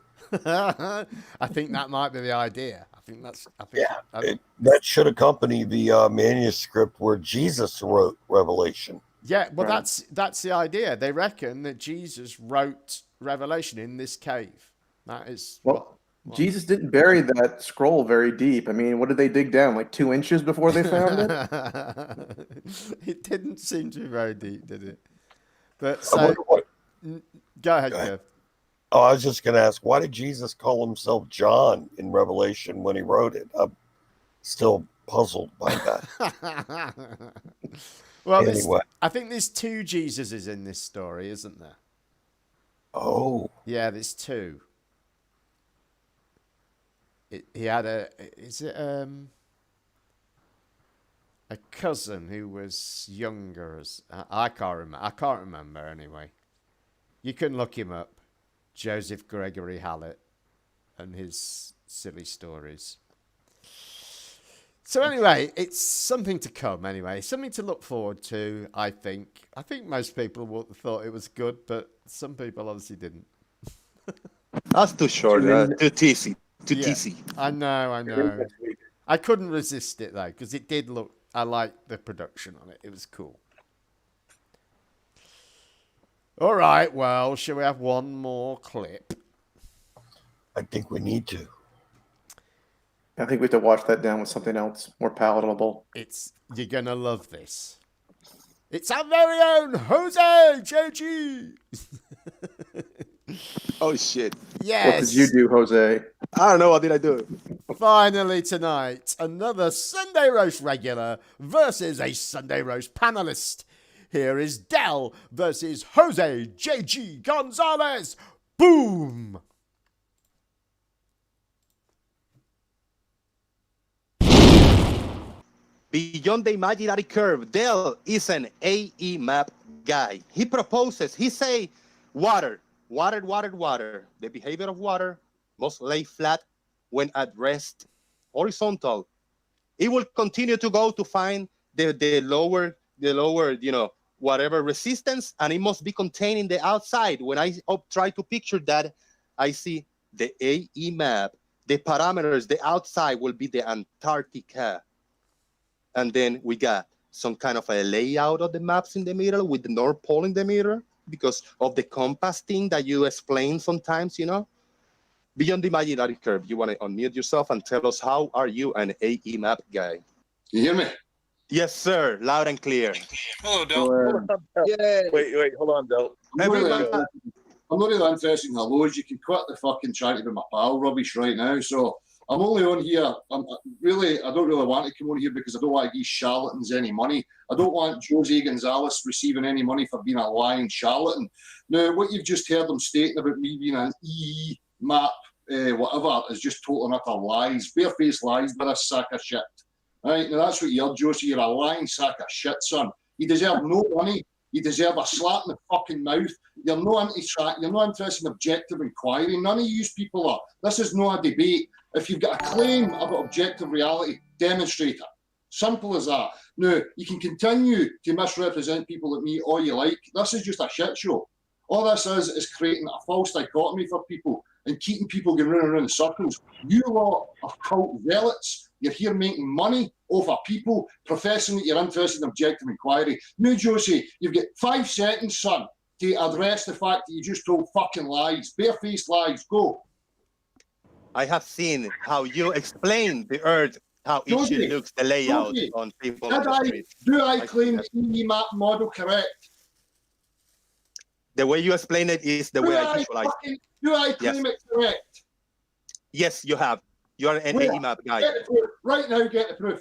I think that might be the idea. That should accompany the manuscript where Jesus wrote Revelation. Yeah, well, that's the idea. They reckon that Jesus wrote Revelation in this cave. That is Jesus didn't bury that scroll very deep. I mean, what did they dig down? Like 2 inches before they found it? It didn't seem to be very deep, did it? But so, go ahead, Kev. Oh, I was just going to ask, why did Jesus call himself John in Revelation when he wrote it? I'm still puzzled by that. Well, anyway. I think there's 2 Jesuses in this story, isn't there? Oh. Yeah, there's 2. He had a cousin who was younger. I can't remember anyway. You can look him up. Joseph Gregory Hallett and his silly stories. So anyway, it's something to come anyway. Something to look forward to, I think. I think most people thought it was good, but some people obviously didn't. That's too short. Too teasy. Too teasy. I know. I couldn't resist it, though, because it did look... I liked the production on it. It was cool. All right, well, shall we have one more clip? I think we need to. I think we have to wash that down with something else more palatable. You're going to love this. It's our very own Jose JG. Oh, shit. Yes. What did you do, Jose? I don't know. What did I do? Finally tonight, another Sunday Roast regular versus a Sunday Roast panelist. Here is Del versus Jose JG Gonzalez. Boom! Beyond the imaginary curve, Del is an AE map guy. He proposes, he say, water. The behavior of water must lay flat when at rest, horizontal it will continue to go to find the lower, whatever resistance, and it must be contained in the outside. When I try to picture that, I see the AE map, the parameters, the outside will be the Antarctica. And then we got some kind of a layout of the maps in the middle with the North Pole in the middle because of the compass thing that you explain sometimes, Beyond the imaginary curve, you want to unmute yourself and tell us, how are you an AE map guy? You hear me? Yes, sir. Loud and clear. Hello, Del. Wait, hold on, Del. I'm not really interested in hellos. You can quit the fucking trying to be my pal rubbish right now. So I'm only on here. I don't really want to come on here because I don't want to give charlatans any money. I don't want Jose Gonzalez receiving any money for being a lying charlatan. Now, what you've just heard them stating about me being an map, whatever, is just total and utter lies. Barefaced lies, but a sack of shit. Right, now that's what you're, Josie. You're a lying sack of shit, son. You deserve no money. You deserve a slap in the fucking mouth. You're not interested in objective inquiry. None of you people are. This is not a debate. If you've got a claim about objective reality, demonstrate it. Simple as that. Now, you can continue to misrepresent people like me all you like. This is just a shit show. All this is creating a false dichotomy for people and keeping people going round and round in circles. You lot of cult zealots, you're here making money off of people professing that you're interested in objective inquiry. Now, Josie, you've got 5 seconds, son, to address the fact that you just told fucking lies, barefaced lies. Go. I have seen how you explain the Earth, how it looks, the layout on people. Do I claim the EE map model correct? The way you explain it is the way I visualize it. Do I claim it correct? Yes, you have. You are an AE map guy. Get the proof. Right now, get the proof.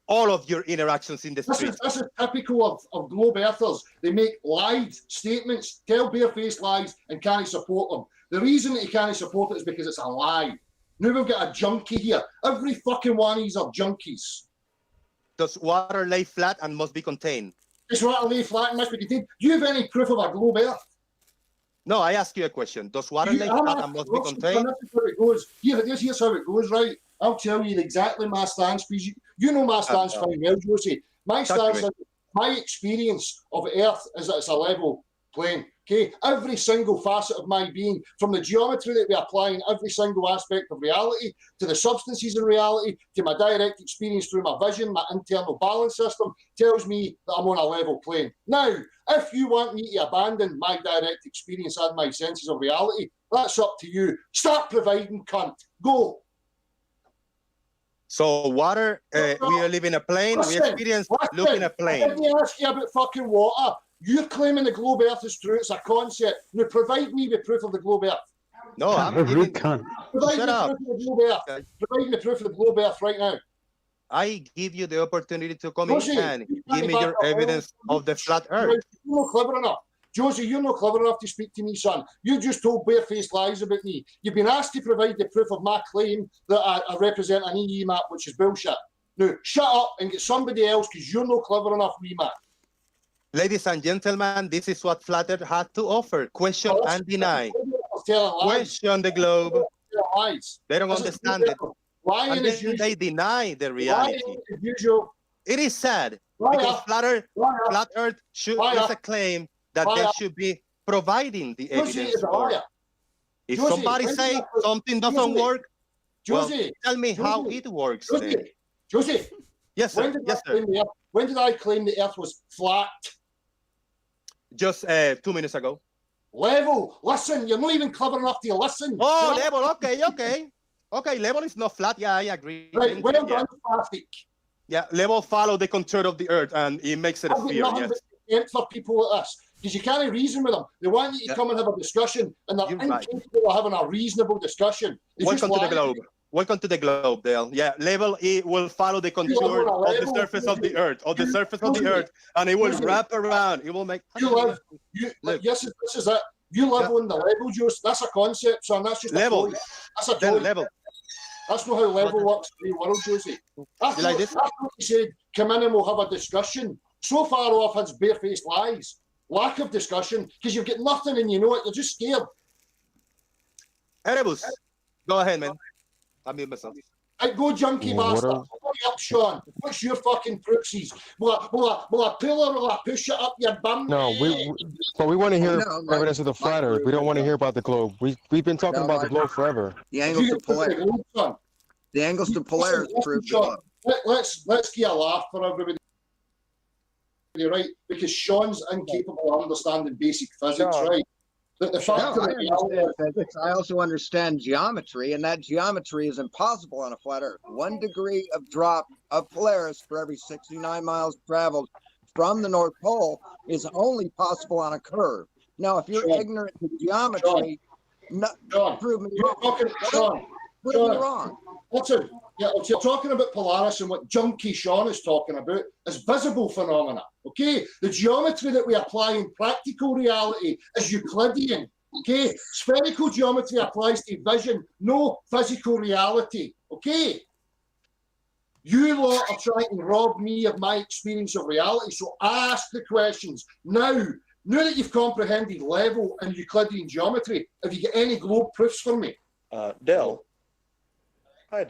All of your interactions in the street. This is typical of globe earthers. They make lied statements, tell barefaced lies, and can't support them. The reason that you can't support it is because it's a lie. Now we've got a junkie here. Every fucking one of these are junkies. Does water lay flat and must be contained? Does water lay flat and must be contained? Do you have any proof of a globe earth? No, I ask you a question. Does water lay flat and must be contained? This is how it goes. Here's how it goes, right? I'll tell you exactly my stance, because you know my stance fine well, Josie. My stance, my experience of Earth is that it's a level plane. Okay, every single facet of my being, from the geometry that we apply in every single aspect of reality, to the substances in reality, to my direct experience through my vision, my internal balance system, tells me that I'm on a level plane. Now, if you want me to abandon my direct experience and my senses of reality, that's up to you. Start providing, cunt. Go. So water, we live in a plane, we experience looking at a plane. Let me ask you about fucking water. You're claiming the globe earth is true, it's a concept. Now provide me with proof of the globe earth. No, I'm giving... Provide me proof of the globe earth right now. I give you the opportunity to come in and give me your evidence of the flat earth. You're not clever enough. Josie, you're not clever enough to speak to me, son. You just told barefaced lies about me. You've been asked to provide the proof of my claim that I represent an EE map, which is bullshit. Now, shut up and get somebody else, because you're not clever enough, wee man. Ladies and gentlemen, this is what Flat Earth had to offer. Question and deny. Question the globe. They don't understand it. And then they deny the reality. It is sad, because Flat Earth is a claim that they should be providing the evidence for. If somebody say something doesn't work, well, tell me how it works then. Josie, yes, sir. When did I claim the Earth was flat? Just 2 minutes ago. Level, listen, you're not even clever enough to listen. Oh, level, okay. Okay, level is not flat. Yeah, I agree. Right, well done, plastic. Yeah, level follow the contour of the Earth, and it makes it a sphere. Yes. For people like us, because you can't reason with them. They want you to come and have a discussion, and they're incapable of having a reasonable discussion. Welcome to the globe. Welcome to the globe, Dale. Yeah, level E will follow the contour of the surface of the Earth, and it will wrap around. It will make. Yes, this is it. You live on the level, Juice. That's a concept, son. That's just level. That's a level. That's not how level works in the world, Josie. That's what you said. Come in and we'll have a discussion. So far off, it's barefaced lies. Lack of discussion, because you've got nothing and you know it. You're just scared. Erebus, go ahead, man. I mute myself. Go junkie bastard. up, Sean. What's your fucking proxies? Will I pull or will I push it up your bum? No, but we want to hear No, my- evidence of the flat Earth. We don't want to hear about the globe. We've been talking about the globe forever. The angles to Polaris. The angles to Polaris prove the globe. Let's get a laugh for everybody, right? Because Sean's incapable of understanding basic physics, Sean. right? The fact No, of I the reality understand physics. I also understand geometry, and that geometry is impossible on a flat Earth. 1 degree of drop of Polaris for every 69 miles traveled from the North Pole is only possible on a curve. Now, if you're Sean. ignorant to geometry, prove me wrong. Prove me wrong. Listen, you're talking about Polaris, and what Junkie Sean is talking about is visible phenomena. Okay, the geometry that we apply in practical reality is Euclidean. Okay, spherical geometry applies to vision, no physical reality. Okay, you lot are trying to rob me of my experience of reality. So ask the questions now. Now that you've comprehended level and Euclidean geometry, have you got any globe proofs for me? Del. Hi.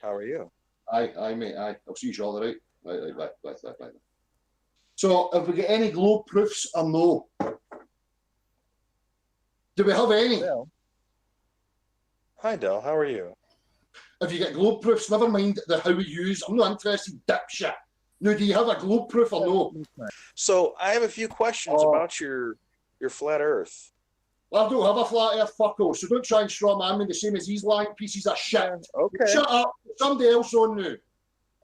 How are you? Aye, mate, aye. I'll see you all right. Right. So, have we got any globe proofs or no? Do we have any? Del. Hi, Del. How are you? Have you got globe proofs? Never mind how we use. I'm not interested, dipshit. Now, do you have a globe proof or no? So I have a few questions about your flat Earth. Well, I don't have a flat earth, fucko, so don't try and straw man me the same as these lying pieces of shit. Okay. Shut up. Somebody else on now.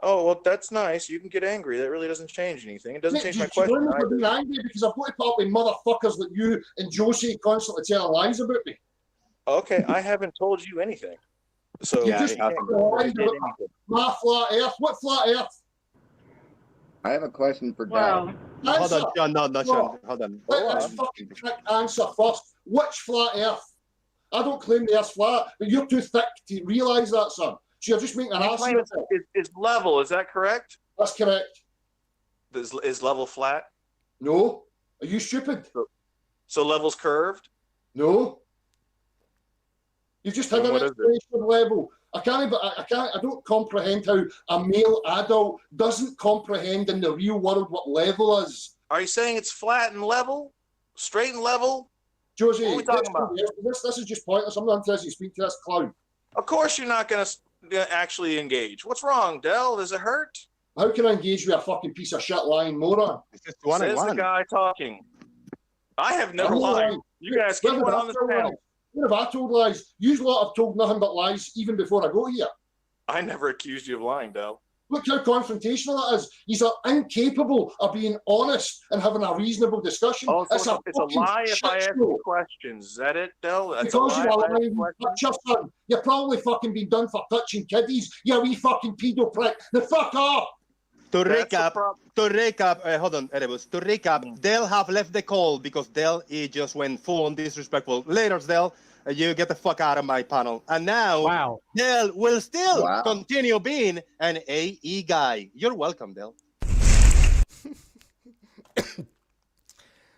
Oh, well, that's nice. You can get angry. That really doesn't change anything. It doesn't Mate, change my do you question blame me for either. being angry because I've got to put up with motherfuckers like you and Josie constantly telling lies about me? Okay, I haven't told you anything. So You just lied about my flat earth. What flat earth? I have a question for Wow. Del. Hold on, Sean. No, Sean. Hold on. Let's fucking quick answer first. Which flat earth? I don't claim the earth's flat, but you're too thick to realise that, son. So you're just making an ass of claim yourself. it's level. Is that correct? That's correct. Is level flat? No. Are you stupid? So level's curved? No. You've just had Then an what is it? explanation level. I don't comprehend how a male adult doesn't comprehend in the real world what level is. Are you saying it's flat and level? Straight and level? Josie, What are we talking about? This is just pointless. I'm not interested in speaking to this clown. Of course you're not going to actually engage. What's wrong, Del? Does it hurt? How can I engage with a fucking piece of shit lying moron? Says the guy talking. I have never lied. You guys keep one on this panel. What have I told lies? You lot have told nothing but lies even before I got here. I never accused you of lying, Del. Look how confrontational that is. He's incapable of being honest and having a reasonable discussion. Oh, so it's a fucking lie if shit I ask show. you questions. Is that it, Del? That's Because a you're lie if I ask lying, you questions? touch your son. You're probably fucking been done for touching kiddies. You wee fucking pedo prick. The fuck off. To recap, hold on, Erebus. To recap, Del have left the call because Del just went full on disrespectful. Later, Del, you get the fuck out of my panel. And now, Del will still continue being an AE guy. You're welcome, Del.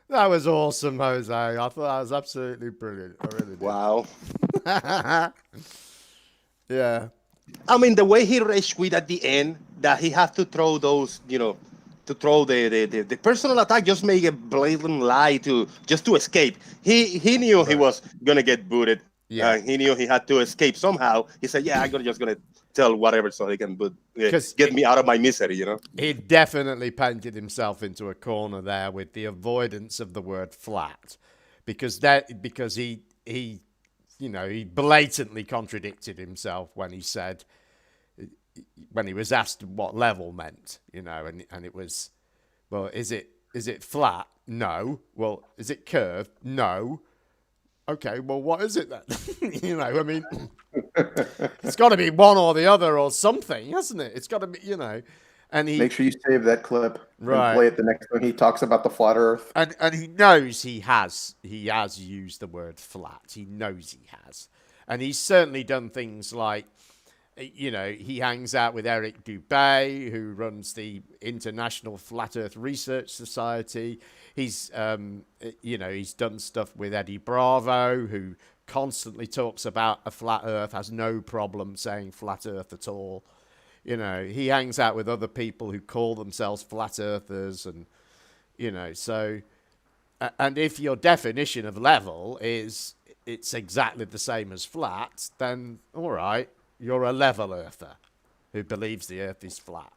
That was awesome, Jose. I thought that was absolutely brilliant. I really did. Wow. Yeah. I mean, the way he rage quit at the end, that he had to throw those, to throw the personal attack, just make a blatant lie just to escape. He knew he was gonna get booted. Yeah. He knew he had to escape somehow. He said, "Yeah, I'm just gonna tell whatever so he can get me out of my misery." He definitely painted himself into a corner there with the avoidance of the word flat, because he blatantly contradicted himself when he said, when he was asked what level meant, and it was, well, is it flat? No. Well, is it curved? No. Okay, well, what is it then? I mean, it's got to be one or the other or something, hasn't it? It's got to be, and he... Make sure you save that clip Right. and play it the next time he talks about the flat Earth. And he knows he has used the word flat. He knows he has. And he's certainly done things like, he hangs out with Eric Dubay, who runs the International Flat Earth Research Society. He's done stuff with Eddie Bravo, who constantly talks about a flat Earth, has no problem saying flat Earth at all. You know, he hangs out with other people who call themselves flat earthers, and you know, so and if your definition of level is it's exactly the same as flat, then all right, you're a level earther who believes the earth is flat.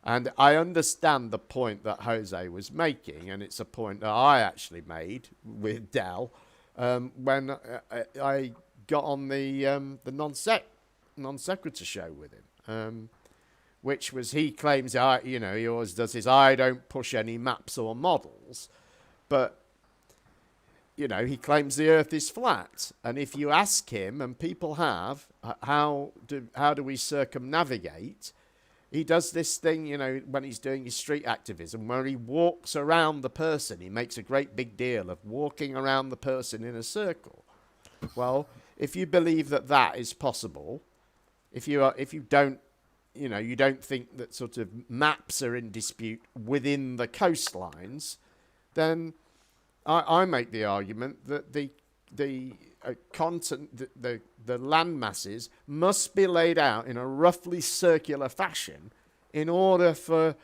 And I understand the point that Jose was making, and it's a point that I actually made with Del when I got on the non sequitur show with him, which was he claims he always does his I don't push any maps or models, but he claims the Earth is flat, and if you ask him, and people have, how do we circumnavigate? He does this thing, when he's doing his street activism, where he walks around the person. He makes a great big deal of walking around the person in a circle. Well, if you believe that is possible, if you don't, you don't think that sort of maps are in dispute within the coastlines, then I make the argument that the land masses must be laid out in a roughly circular fashion in order for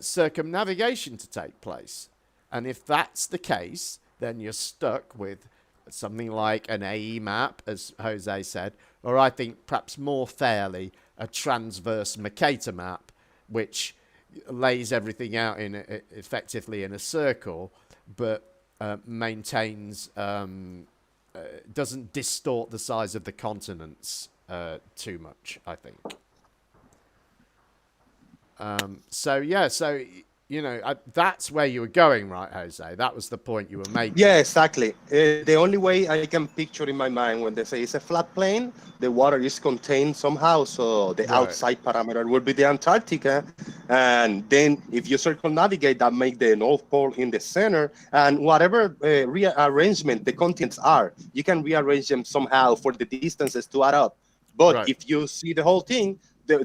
circumnavigation to take place. And if that's the case, then you're stuck with something like an AE map, as Jose said, or I think perhaps more fairly a transverse Mercator map, which lays everything out effectively in a circle, but maintains doesn't distort the size of the continents too much, I think. That's where you were going, right, Jose? That was the point you were making. Yeah, exactly. The only way I can picture in my mind when they say it's a flat plane, the water is contained somehow, so the outside parameter will be the Antarctica, and then if you circumnavigate, that make the North Pole in the center, and whatever rearrangement the continents are, you can rearrange them somehow for the distances to add up. But if you see the whole thing,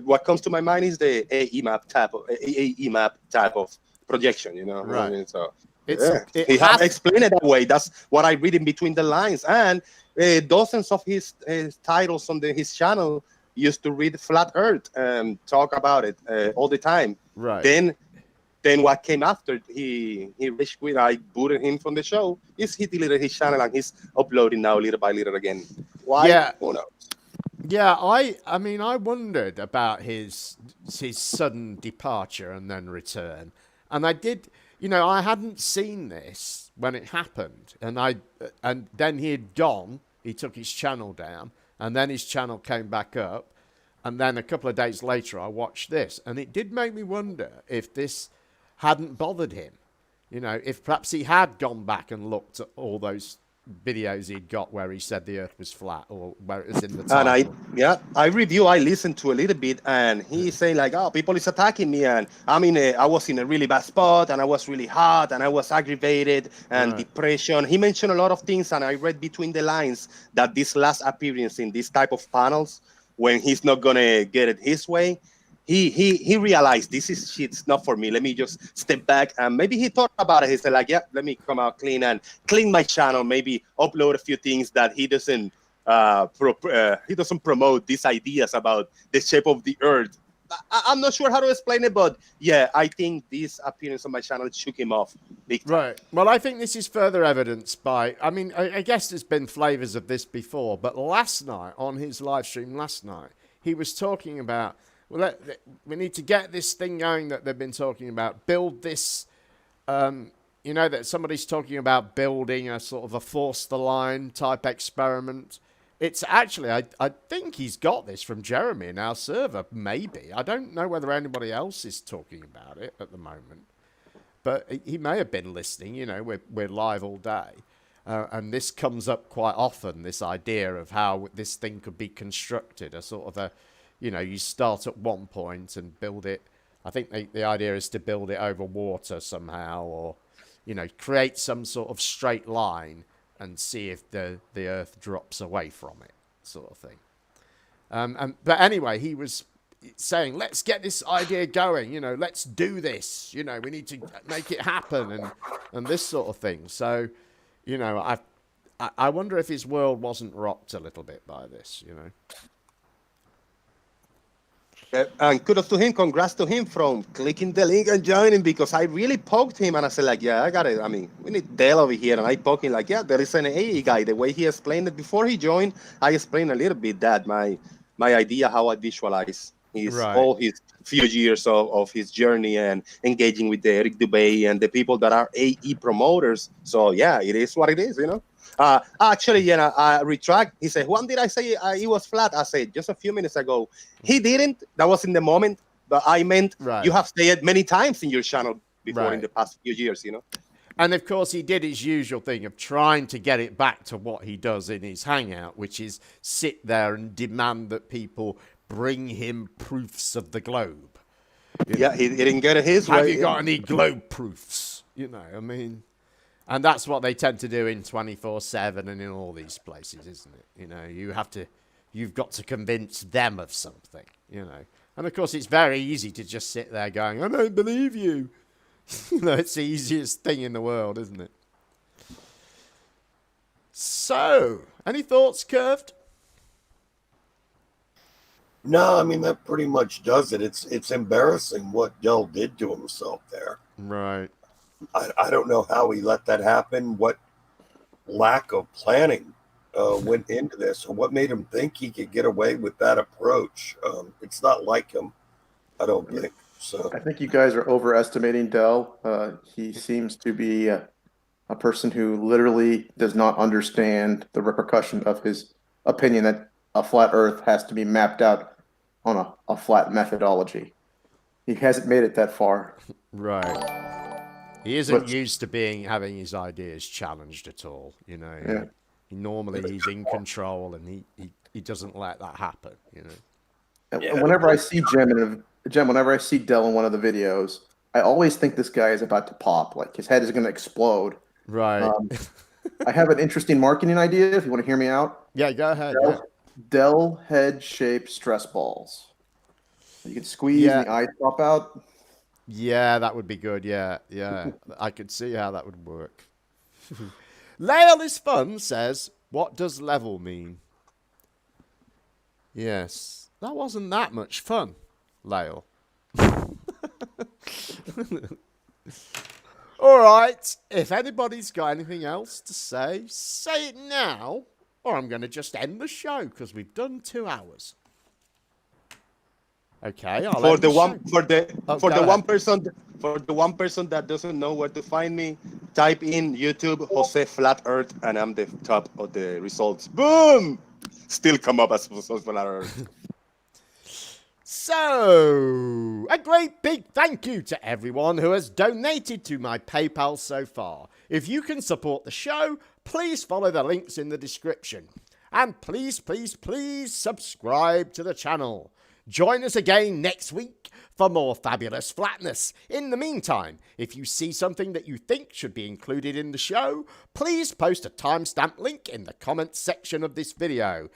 what comes to my mind is the AE map type of projection, Right. I mean, so He has explained it that way. That's what I read in between the lines. And dozens of his titles on his channel used to read Flat Earth and talk about it all the time. Right. Then what came after, he reached with, I booted him from the show, is he deleted his channel and he's uploading now little by little again. Why? Yeah. Who knows? Yeah, I mean, I wondered about his sudden departure and then return, and I did, I hadn't seen this when it happened, and then he had gone. He took his channel down, and then his channel came back up, and then a couple of days later, I watched this, and it did make me wonder if this hadn't bothered him, if perhaps he had gone back and looked at all those videos he'd got where he said the Earth was flat, or where it was in the title. And I listened to a little bit, and he's saying like, oh, people is attacking me, and I was in a really bad spot, and I was really hot, and I was aggravated, and depression. He mentioned a lot of things, and I read between the lines that this last appearance in this type of panels, when he's not gonna get it his way, he realized this is shit's not for me. Let me just step back, and maybe he thought about it. He said like, yeah, let me come out clean and clean my channel. Maybe upload a few things that he doesn't promote these ideas about the shape of the Earth. I'm not sure how to explain it, but yeah, I think this appearance on my channel shook him off big time. Right. Well, I think this is further evidenced by, I mean, I guess there's been flavors of this before, but last night on his live stream he was talking about, well, we need to get this thing going that they've been talking about. Build this, that somebody's talking about building a sort of a force the line type experiment. It's actually, I think he's got this from Jeremy in our server, maybe. I don't know whether anybody else is talking about it at the moment. But he may have been listening, we're live all day. And this comes up quite often, this idea of how this thing could be constructed, a sort of a, you start at one point and build it. I think the idea is to build it over water somehow, or, create some sort of straight line and see if the Earth drops away from it, sort of thing. But anyway, he was saying, let's get this idea going, let's do this, we need to make it happen, and this sort of thing. So, I wonder if his world wasn't rocked a little bit by this, And kudos to him, congrats to him from clicking the link and joining, because I really poked him and I said like, yeah, I got it. I mean, we need Dale over here. And I poked him like, yeah, there is an AE guy. The way he explained it before he joined, I explained a little bit that my idea, how I visualize all his few years of his journey and engaging with the Eric Dubay and the people that are AE promoters. So yeah, it is what it is, you know. Actually, I retract. He said, when did I say it was flat? I said, just a few minutes ago. He didn't. That was in the moment. But I meant you have said it many times in your channel before in the past few years, you know. And of course, he did his usual thing of trying to get it back to what he does in his hangout, which is sit there and demand that people bring him proofs of the globe. Yeah, he didn't get it his way. Have you got any globe proofs? You know, I mean... And that's what they tend to do in 24/7 and in all these places, isn't it? You know, you've got to convince them of something, you know. And of course, it's very easy to just sit there going, I don't believe you. You know, it's the easiest thing in the world, isn't it? So, any thoughts, Curved? No, I mean, that pretty much does it. It's embarrassing what Dell did to himself there. Right. I don't know how he let that happen, what lack of planning went into this, or what made him think he could get away with that approach. It's not like him, I don't think. So I think you guys are overestimating Dell. He seems to be a person who literally does not understand the repercussion of his opinion that a flat Earth has to be mapped out on a flat methodology. He hasn't made it that far. Right. He isn't used to having his ideas challenged at all, you know. Yeah. Normally he's in control and he doesn't let that happen, you know. And whenever I see Jem, whenever I see Dell in one of the videos, I always think this guy is about to pop, like his head is going to explode. Right. I have an interesting marketing idea if you want to hear me out. Yeah, go ahead. Dell head-shaped stress balls. You can squeeze and the eyes pop out. Yeah, that would be good. Yeah. I could see how that would work. Lael is fun says, what does level mean? Yes, that wasn't that much fun, Lael. All right, if anybody's got anything else to say it now, or I'm going to just end the show because we've done 2 hours. Okay, for the one person that doesn't know where to find me, type in YouTube Jose Flat Earth, and I'm the top of the results. Boom! Still come up as Jose Flat Earth. So, a great big thank you to everyone who has donated to my PayPal so far. If you can support the show, please follow the links in the description. And please, please, please subscribe to the channel. Join us again next week for more fabulous flatness. In the meantime, if you see something that you think should be included in the show, please post a timestamp link in the comments section of this video.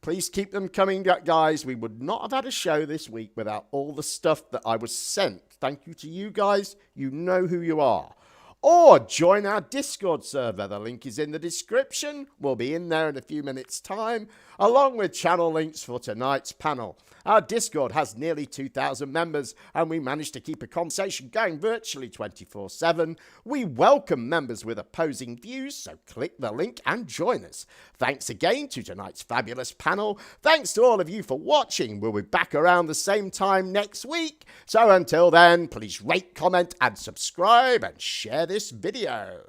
Please keep them coming, guys. We would not have had a show this week without all the stuff that I was sent. Thank you to you guys. You know who you are. Or join our Discord server. The link is in the description. We'll be in there in a few minutes' time, along with channel links for tonight's panel. Our Discord has nearly 2,000 members, and we managed to keep a conversation going virtually 24/7. We welcome members with opposing views, so click the link and join us. Thanks again to tonight's fabulous panel. Thanks to all of you for watching. We'll be back around the same time next week. So until then, please rate, comment, and subscribe, and share this video.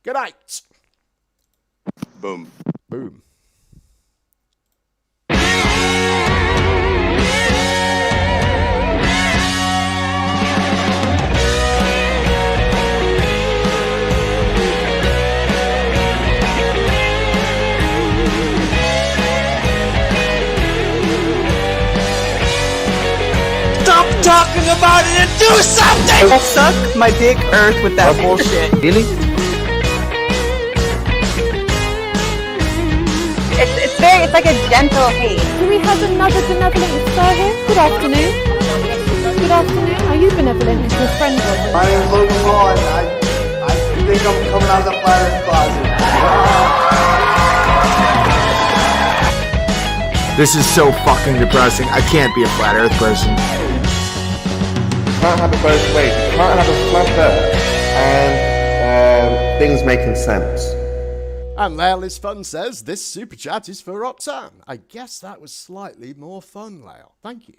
Good night. Boom. Boom. Stop talking about it and do something! Suck my dick, Earth, with that bullshit. Really? It's like a gentle hate. Do we have another benevolent star here? Good afternoon. Good afternoon. Are you benevolent and your friend was? My name's Logan Paul, and I think I'm coming out of the flat earth closet. This is so fucking depressing. I can't be a flat Earth person. You can't have it both ways. You can't have a flat Earth and things making sense. And Lael Fun says, this super chat is for Roxanne. I guess that was slightly more fun, Lael. Thank you.